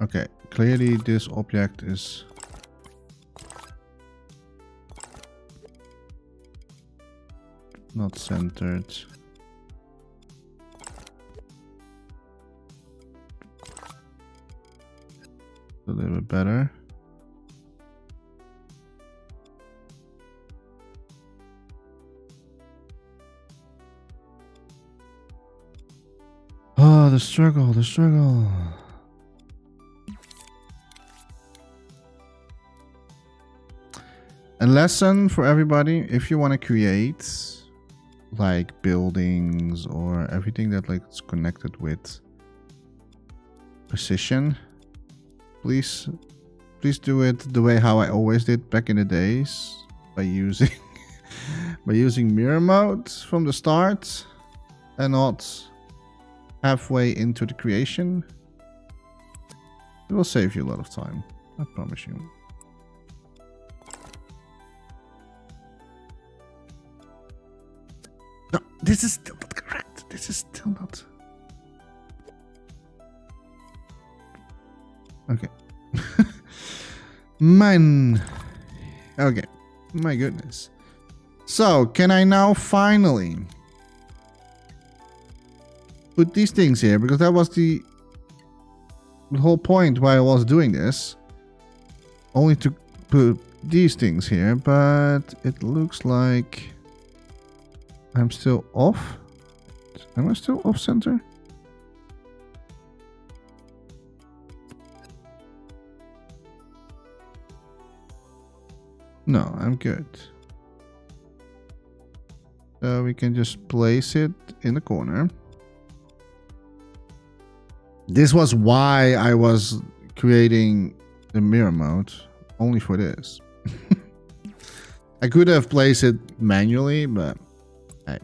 Okay, clearly this object is not centered. A little bit better. Oh, the struggle, the struggle. A lesson for everybody: if you want to create like buildings or everything that like it's connected with precision, please do it the way how I always did back in the days, by using mirror mode from the start and not halfway into the creation. It will save you a lot of time, I promise you. No, this is still not correct. This is still not. Okay. Man. Okay. My goodness. So, can I now finally put these things here? Because that was the whole point why I was doing this. Only to put these things here, but it looks like I'm still off. Am I still off center? No, I'm good. So we can just place it in the corner. This was why I was creating the mirror mode, only for this. I could have placed it manually, but hey.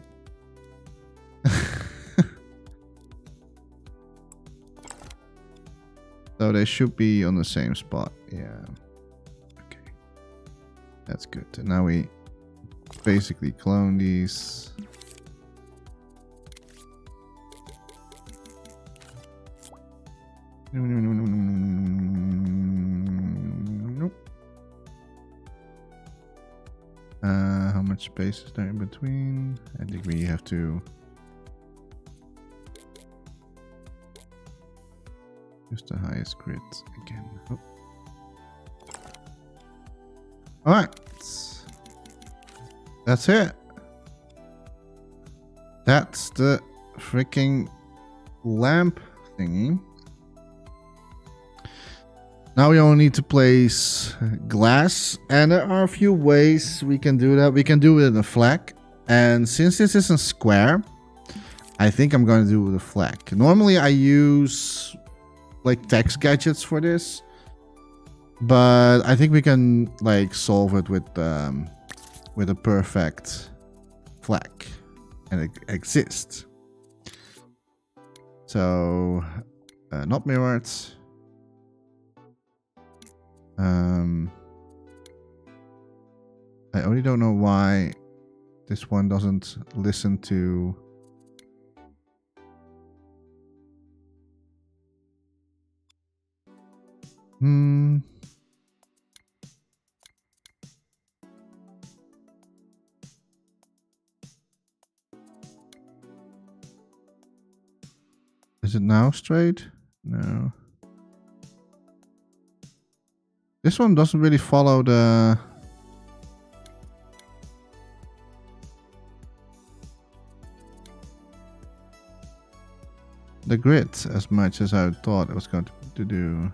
So they should be on the same spot. Yeah. Okay. That's good. And now we basically clone these. Nope. How much space is there in between? I think we have to use the highest grid again. Oh. All right. That's it. That's the freaking lamp thingy. Now we only need to place glass, and there are a few ways we can do that. We can do it in a flag, and since this isn't square, I think I'm going to do it with a flag. Normally I use like text gadgets for this, but I think we can like solve it with a perfect flag, and it exists. So not mirrored. I only don't know why this one doesn't listen to Is it now straight? No. This one doesn't really follow the grid as much as I thought it was going to do.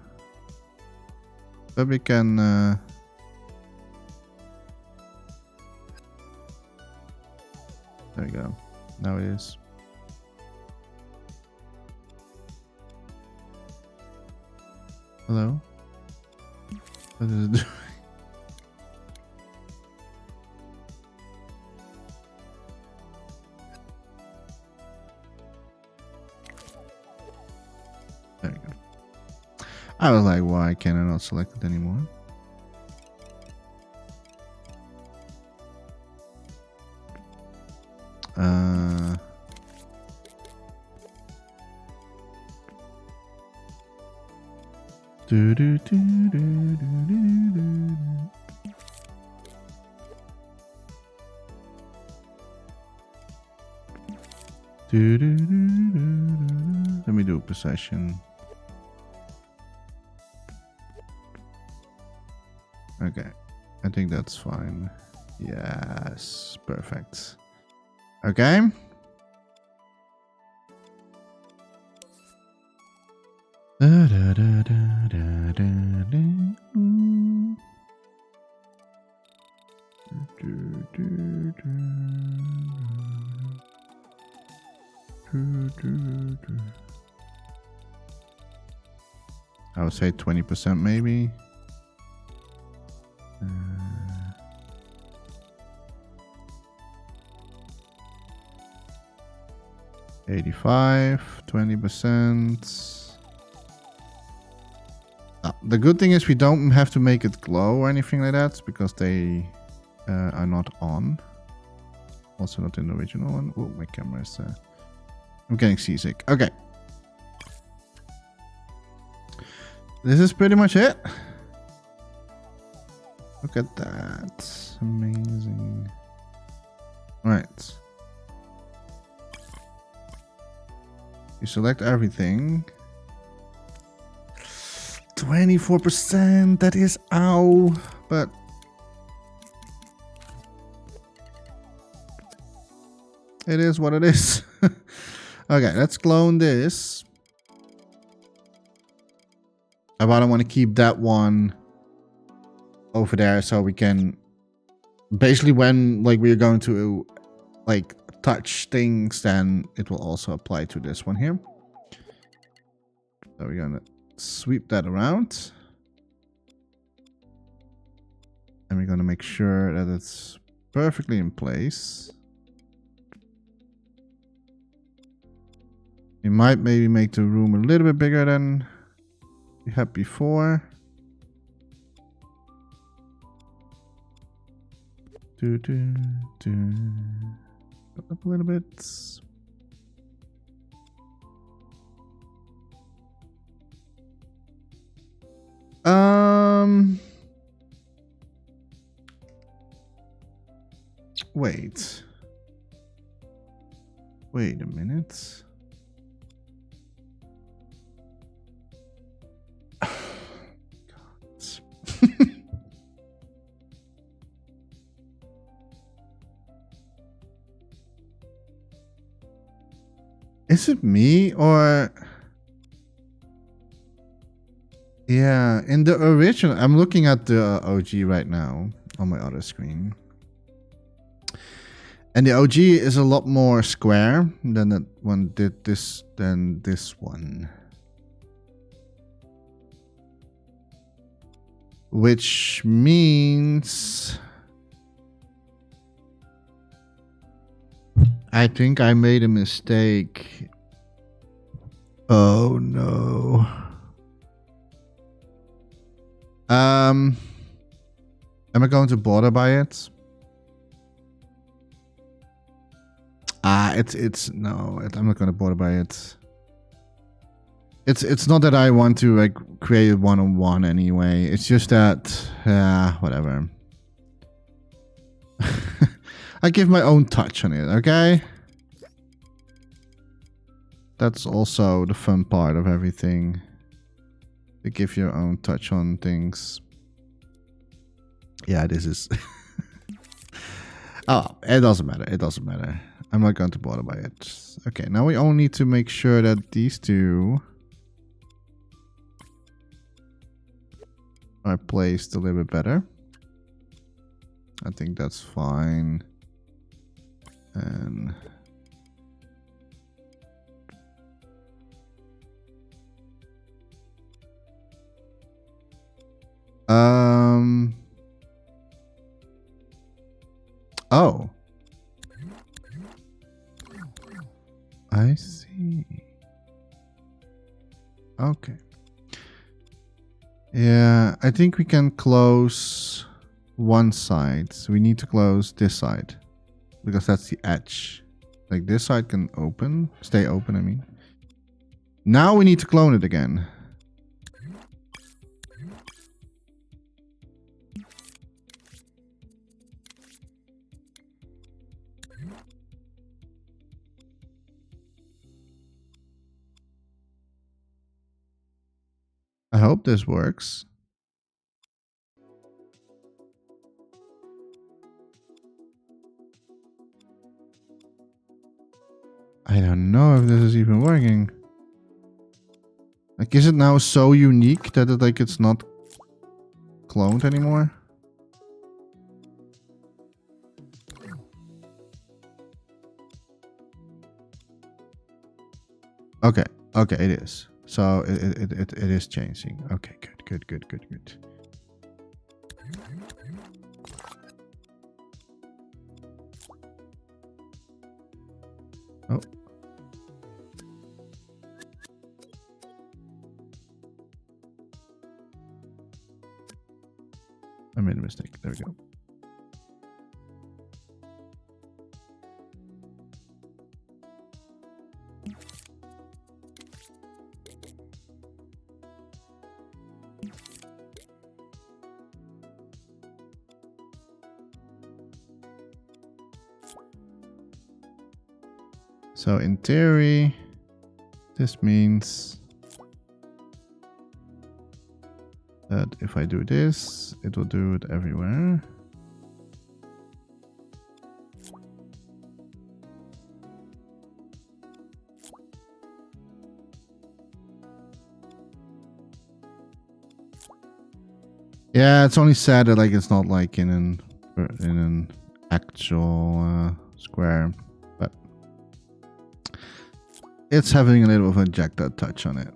But we can there we go. Now it is. Hello? What is it doing? There we go. I was like, why can I not select it anymore? Do do do do do do do. Do, do, do, do, do. Let me do possession. Okay, I think that's fine. Yes, perfect. Okay. Da, da, da, da, da, da, da. Do, do, do, do. I would say 20% maybe. 85, 20%. The good thing is we don't have to make it glow or anything like that because they are not on. Also not in the original one. Oh, my camera is... I'm getting seasick. Okay. This is pretty much it. Look at that. Amazing. Right. You select everything. 24%. That is ow. But it is what it is. Okay, let's clone this. But I want to keep that one over there so we can basically when like we're going to like touch things, then it will also apply to this one here. So we're gonna sweep that around. And we're gonna make sure that it's perfectly in place. We might maybe make the room a little bit bigger than we had before. Do. Up a little bit. Wait a minute. Is it me or... Yeah, in the original... I'm looking at the OG right now on my other screen. And the OG is a lot more square than that one did this than this one. Which means... I think I made a mistake. Oh no. Am I going to bother by it? No, I'm not going to bother by it. It's not that I want to like create a one-on-one anyway. It's just that, whatever. I give my own touch on it, okay? That's also the fun part of everything. To give your own touch on things. Yeah, this is... Oh, it doesn't matter. It doesn't matter. I'm not going to bother by it. Okay, now we only need to make sure that these two are placed a little bit better. I think that's fine. And Oh. I see. Okay. Yeah, I think we can close one side. So we need to close this side because that's the edge. Like this side can open, stay open, I mean. Now we need to clone it again. I hope this works. I don't know if this is even working. Like, is it now so unique that it's not cloned anymore? Okay, okay, it is. So it is changing. Okay, good. Oh. I made a mistake. There we go. So in theory, this means that if I do this, it will do it everywhere. Yeah, it's only sad that it's not like in an actual square, but it's having a little of a Jechta touch on it.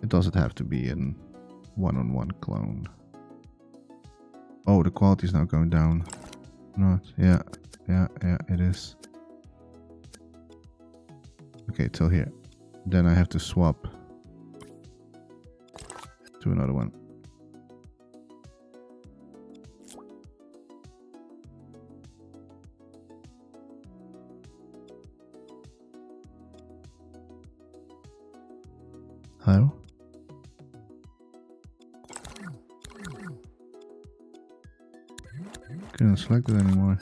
It doesn't have to be in one-on-one clone. Oh, the quality is now going down. Not, yeah, it is. Okay, till here. Then I have to swap to another one. Hello? Couldn't select it anymore.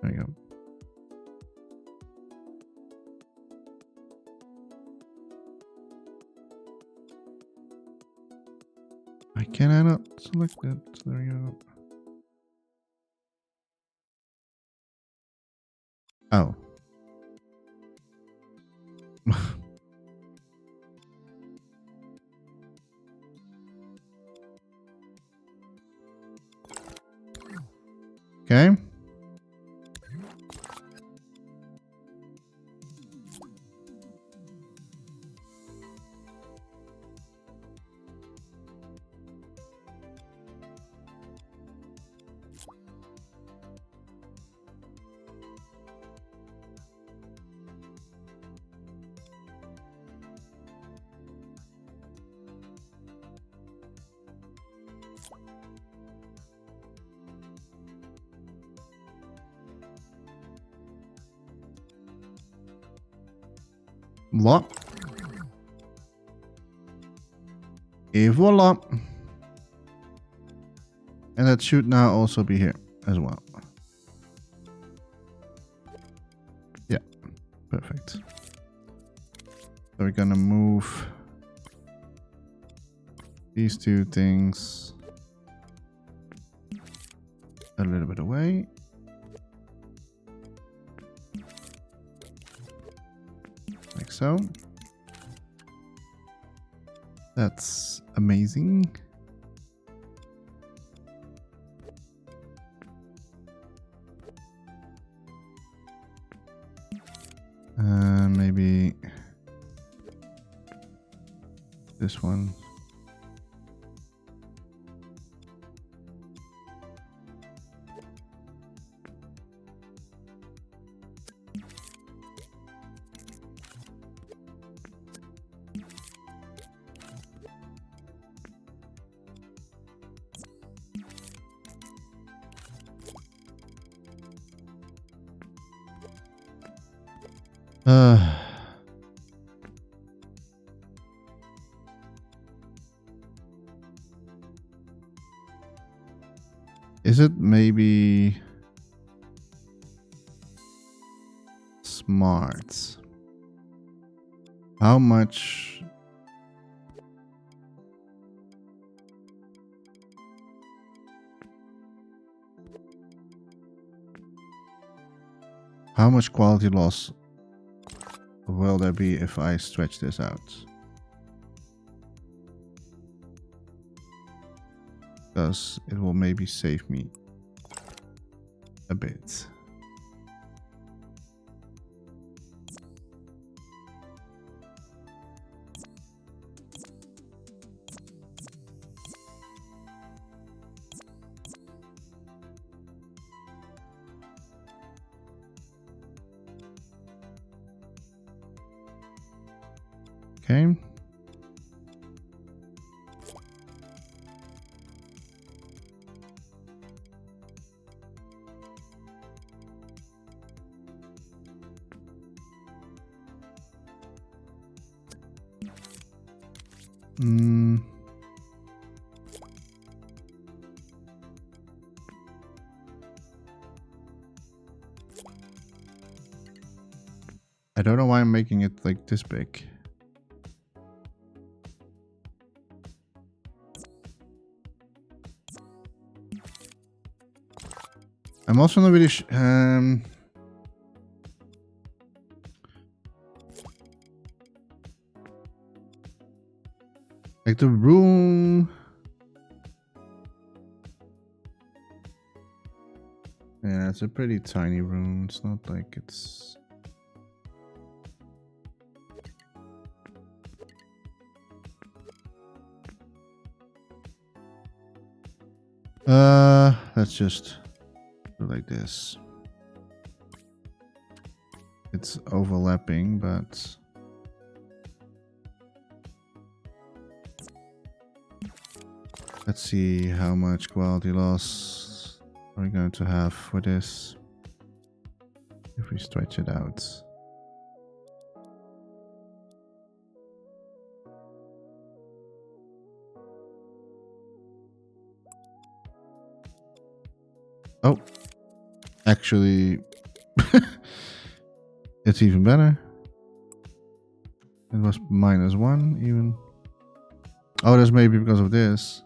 There you go. Can I not select it? There we go. Oh. Okay. Voila. Et voila. And that should now also be here as well. Yeah, perfect. So we're gonna move these two things a little bit away. Like so. That's amazing. Maybe this one Uh, is it maybe smart? How much? How much quality loss will there be if I stretch this out? Because it will maybe save me a bit. Okay. I don't know why I'm making it like this big. I'm also not really like the room. Yeah, it's a pretty tiny room. It's not like it's... let's just do like this. It's overlapping, but... Let's see how much quality loss are we going to have for this if we stretch it out. Oh, actually, it's even better. It was -1 even. Oh, that's maybe because of this.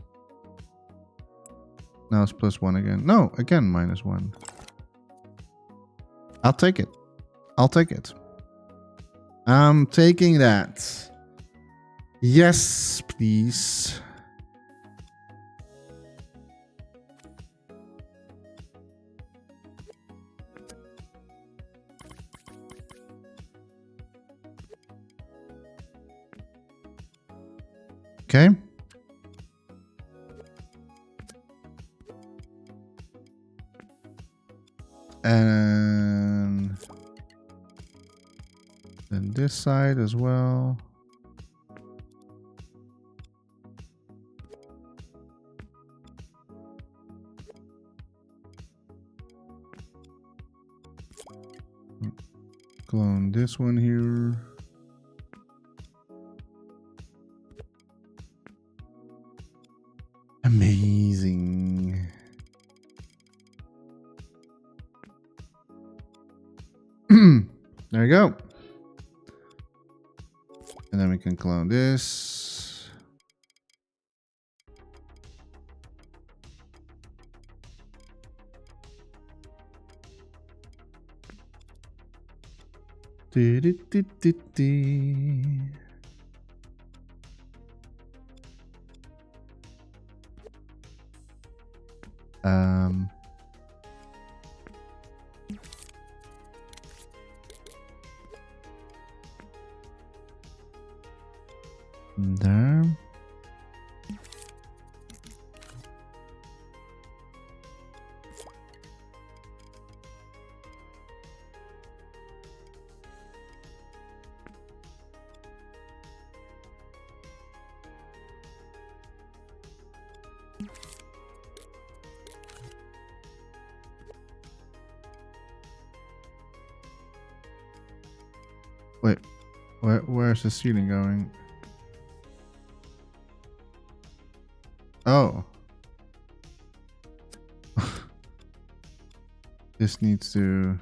Now it's +1 again. No, again -1. I'll take it. I'll take it. I'm taking that. Yes, please. Okay. And then this side as well. Clone this one here. Amazing. There you go. And then we can clone this. There. Wait, where's the ceiling going? Oh. This needs to...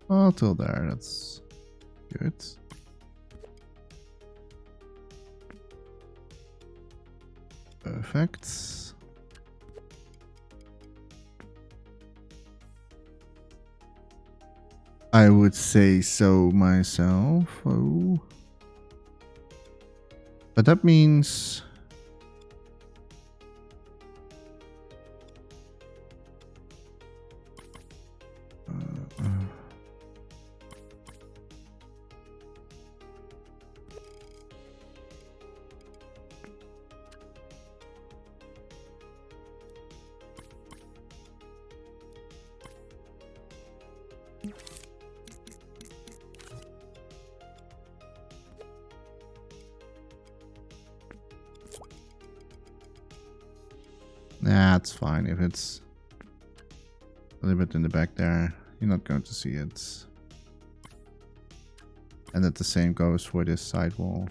Oh, till there, that's good. Perfect. I would say so myself. Oh. But that means... That's fine if it's a little bit in the back there. You're not going to see it. And that the same goes for this side wall.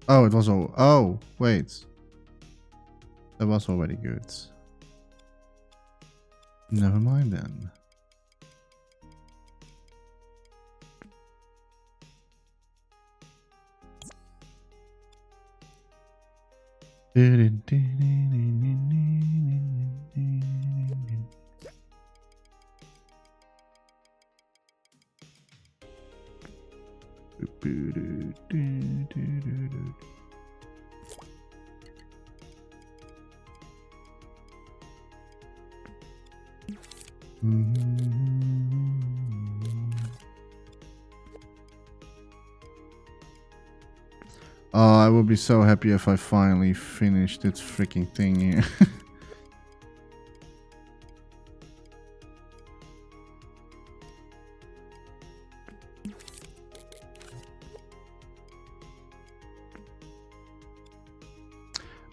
Oh, it was all... Oh, wait. That was already good. Never mind then. Oh, I would be so happy if I finally finished this freaking thing here.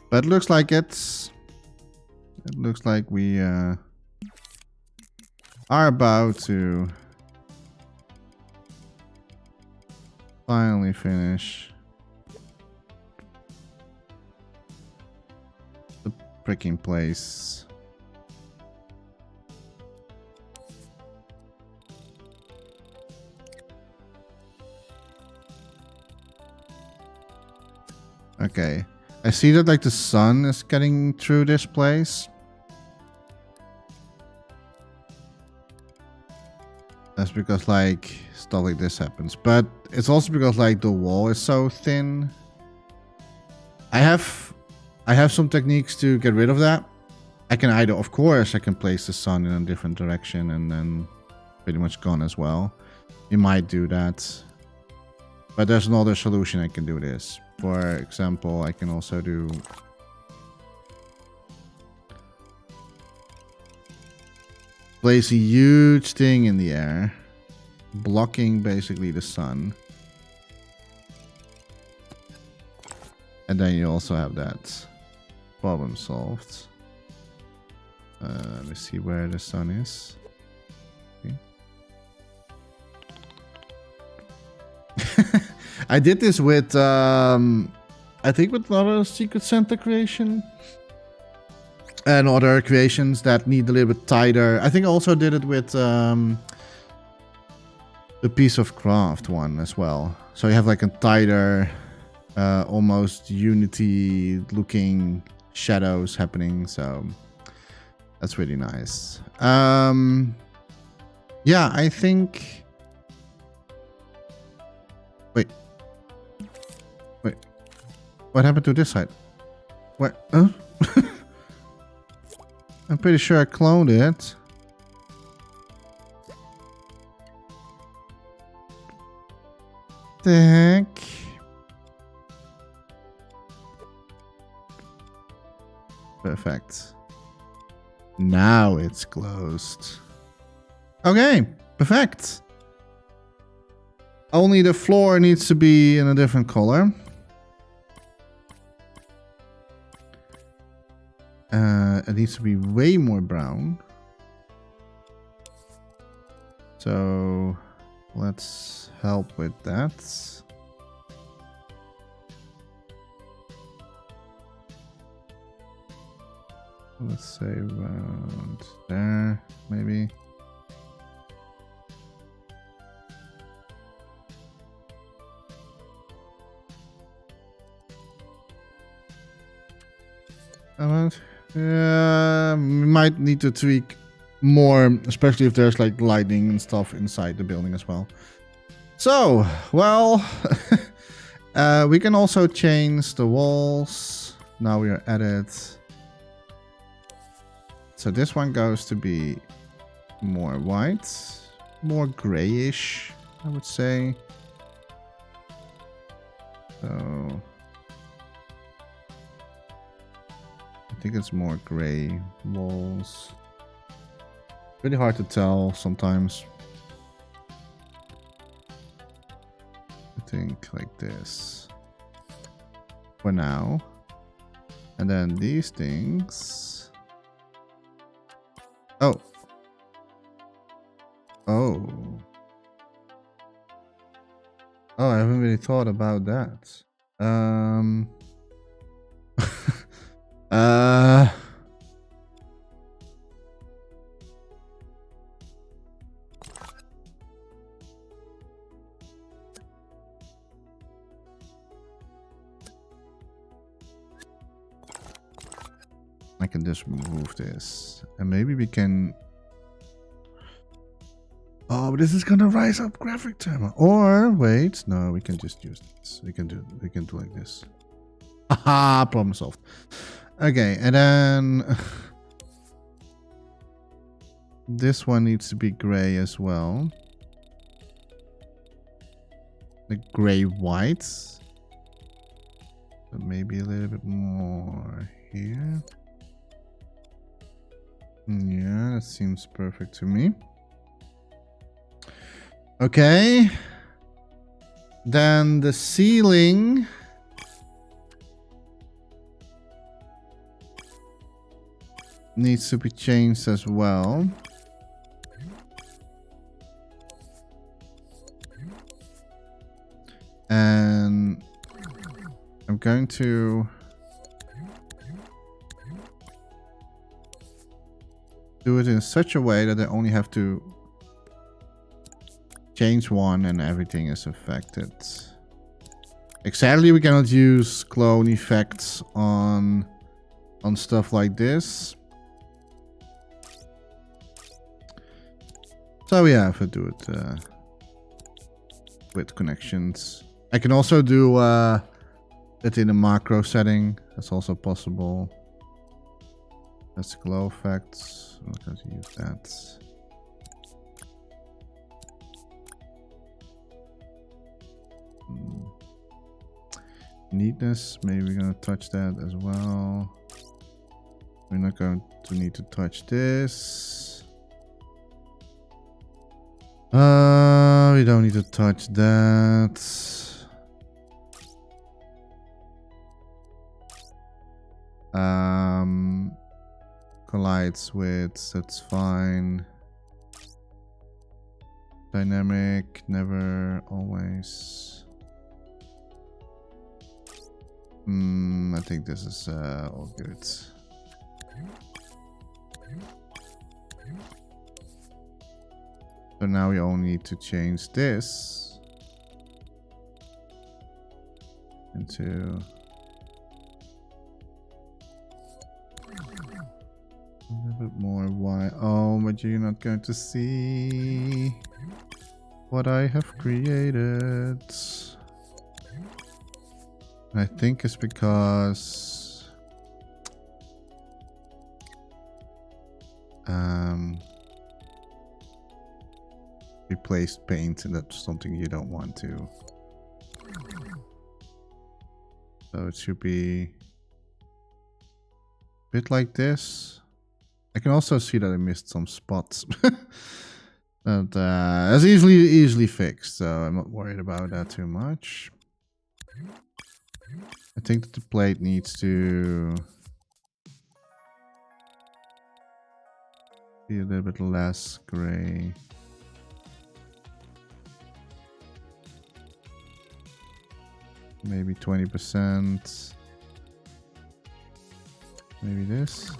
But it looks like it's... It looks like we are about to finally finish the freaking place. Okay. I see that like the sun is getting through this place. That's because like stuff like this happens. But it's also because like the wall is so thin. I have some techniques to get rid of that. I can either, of course, I can place the sun in a different direction and then pretty much gone as well. You might do that. But there's another solution I can do this. For example, I can also do... Place a huge thing in the air, blocking basically the sun. And then you also have that problem solved. Let me see where the sun is. Okay. I did this with, I think with another Secret Santa creation. And other creations that need a little bit tighter. I think I also did it with the piece of craft one as well. So you have like a tighter, almost unity looking shadows happening. So that's really nice. Yeah, I think... Wait. What happened to this side? What? Huh? I'm pretty sure I cloned it. The heck? Perfect. Now it's closed. Okay, perfect. Only the floor needs to be in a different color. It needs to be way more brown. So let's help with that. Let's say around there, maybe. Yeah, we might need to tweak more, especially if there's like lighting and stuff inside the building as well. So, well, we can also change the walls. Now we are at it. So this one goes to be more white, more grayish, I would say. So I think it's more gray walls. Really hard to tell sometimes. I think like this for now. And then these things. Oh. Oh. Oh, I haven't really thought about that. I can just remove this, and maybe we can. Oh, but this is gonna rise up graphic timer. Or wait, no, we can just use this. We can do like this. Haha, problem solved. Okay, and then this one needs to be gray as well. The gray white. So maybe a little bit more here. Yeah, that seems perfect to me. Okay. Then the ceiling needs to be changed as well. And I'm going to do it in such a way that I only have to change one and everything is affected. Exactly, we cannot use clone effects on stuff like this. So yeah, if I do it with connections. I can also do it in a macro setting. That's also possible. That's glow effects. I'm not going to use that. Neatness, maybe we're going to touch that as well. We're not going to need to touch this. We don't need to touch that. Collides with, that's fine. Dynamic, never, always. I think this is all good. So now we only need to change this into a little bit more white. Oh, but you're not going to see what I have created. I think it's because replaced paint, and that's something you don't want to. So it should be a bit like this. I can also see that I missed some spots. That's easily fixed, so I'm not worried about that too much. I think that the plate needs to be a little bit less gray. Maybe 20%. Maybe this.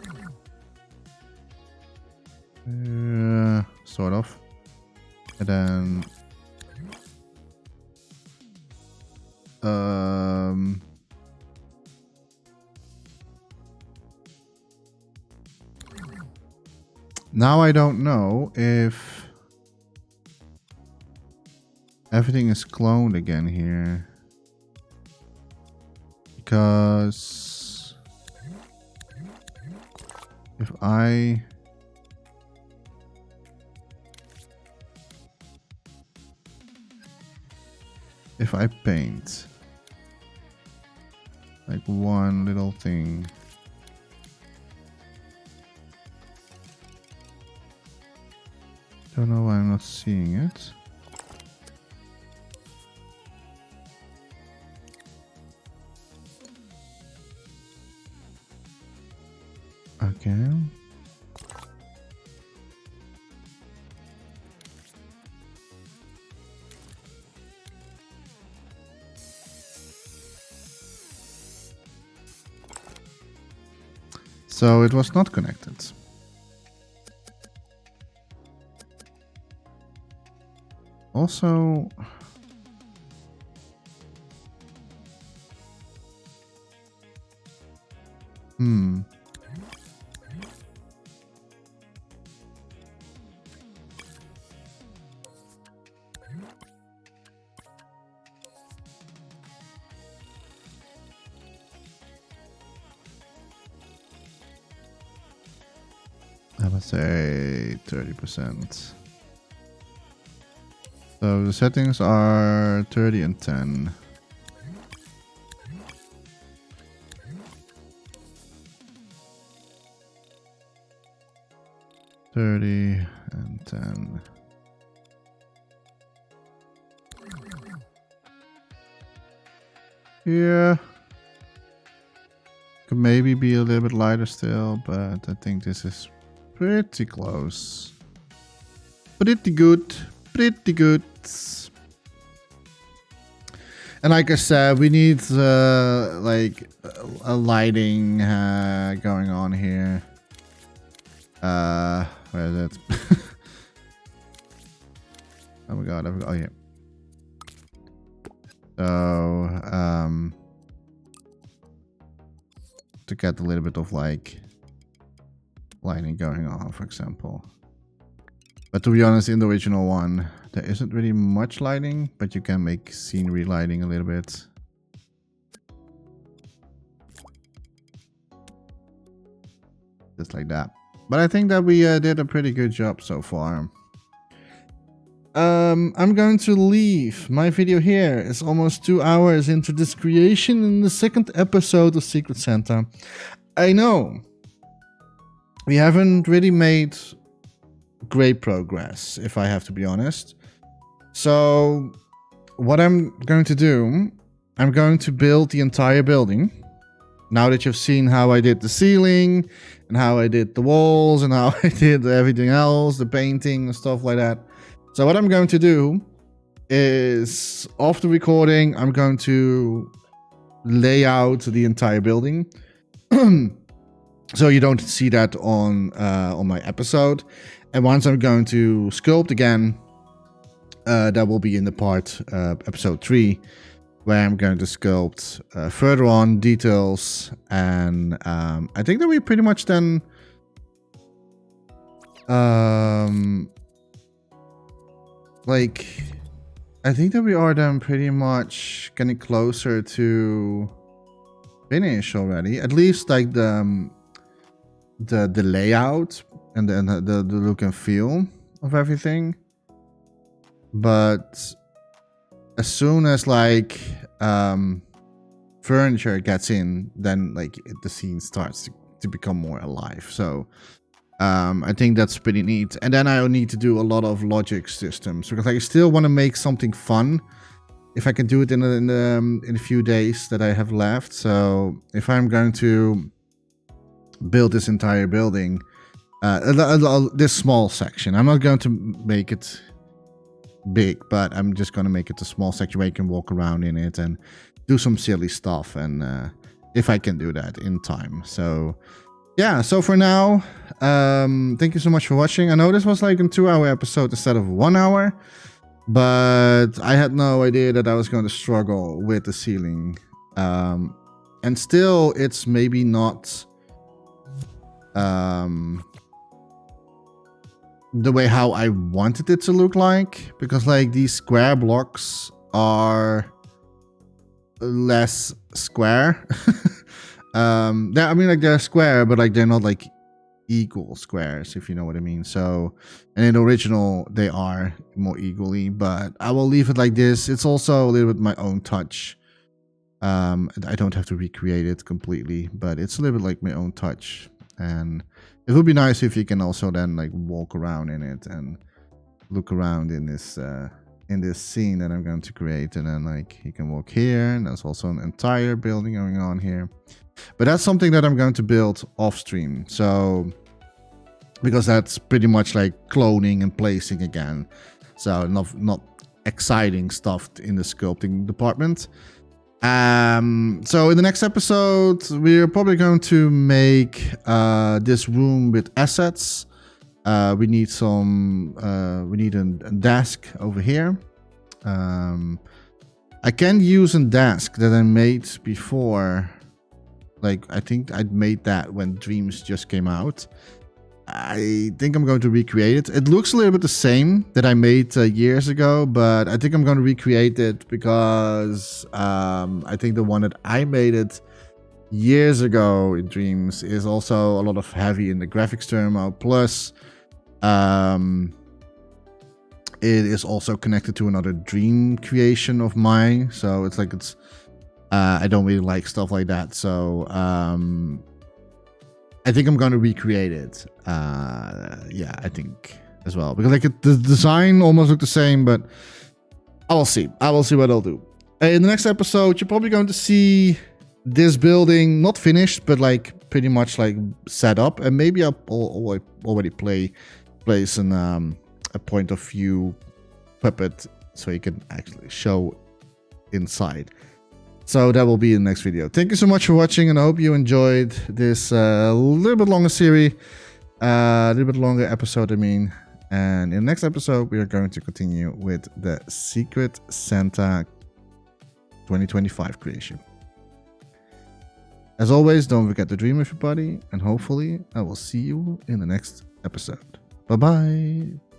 Sort of. And then now I don't know if everything is cloned again here, because if I paint like one little thing, don't know why I'm not seeing it. Okay. So it was not connected. Also, I would say 30%. So the settings are 30 and 10. $30 and $10. Yeah. Could maybe be a little bit lighter still, but I think this is pretty close. Pretty good. Pretty good. And like I said, we need like a lighting going on here. Where is it? Oh my god, oh yeah. So to get a little bit of like lighting going on, for example. But to be honest, in the original one, there isn't really much lighting, but you can make scenery lighting a little bit. Just like that. But I think that we did a pretty good job so far. I'm going to leave my video here. It's almost 2 hours into this creation in the second episode of Secret Santa. I know we haven't really made great progress, if I have to be honest. So what I'm going to do, I'm going to build the entire building. Now that you've seen how I did the ceiling and how I did the walls and how I did everything else, the painting and stuff like that. So what I'm going to do is, after recording, I'm going to lay out the entire building. So you don't see that on my episode. And once I'm going to sculpt again, that will be in the part episode 3, where I'm going to sculpt further on details. And I think that we pretty much then like, I think that we are then pretty much getting closer to finish already. At least like the layout and the look and feel of everything. But as soon as like furniture gets in, then like the scene starts to become more alive. So I think that's pretty neat. And then I need to do a lot of logic systems because I still want to make something fun. If I can do it in a few days that I have left. So if I'm going to build this entire building, this small section, I'm not going to make it big, but I'm just going to make it a small section where you can walk around in it and do some silly stuff. And if I can do that in time. So yeah, so for now, thank you so much for watching. I know this was like a 2-hour episode instead of 1 hour, but I had no idea that I was going to struggle with the ceiling. And still, it's maybe not the way how I wanted it to look like, because like these square blocks are less square. I mean, like they're square, but like they're not like equal squares, if you know what I mean. So, and in the original they are more equally, but I will leave it like this. It's also a little bit my own touch. I don't have to recreate it completely, but it's a little bit like my own touch. And it would be nice if you can also then like walk around in it and look around in this scene that I'm going to create. And then like you can walk here, and there's also an entire building going on here. But that's something that I'm going to build off stream. So, because that's pretty much like cloning and placing again. So not exciting stuff in the sculpting department. So in the next episode, we're probably going to make this room with assets. We need a desk over here. I can use a desk that I made before. Like, I think I made that when Dreams just came out. I think I'm going to recreate it. It looks a little bit the same that I made years ago, but I think I'm going to recreate it because I think the one that I made it years ago in Dreams is also a lot of heavy in the graphics turmoil. Plus, it is also connected to another Dream creation of mine. So it's like I don't really like stuff like that. So I think I'm going to recreate it. Yeah, I think as well. Because like the design almost looked the same, but I will see. I will see what I'll do. In the next episode, you're probably going to see this building not finished, but like pretty much like set up. And maybe I'll already place a point of view puppet so you can actually show inside. So that will be in the next video. Thank you so much for watching, and I hope you enjoyed this little bit longer series, a little bit longer episode, I mean. And in the next episode, we are going to continue with the Secret Santa 2025 creation. As always, don't forget to dream, everybody, and hopefully I will see you in the next episode. Bye-bye.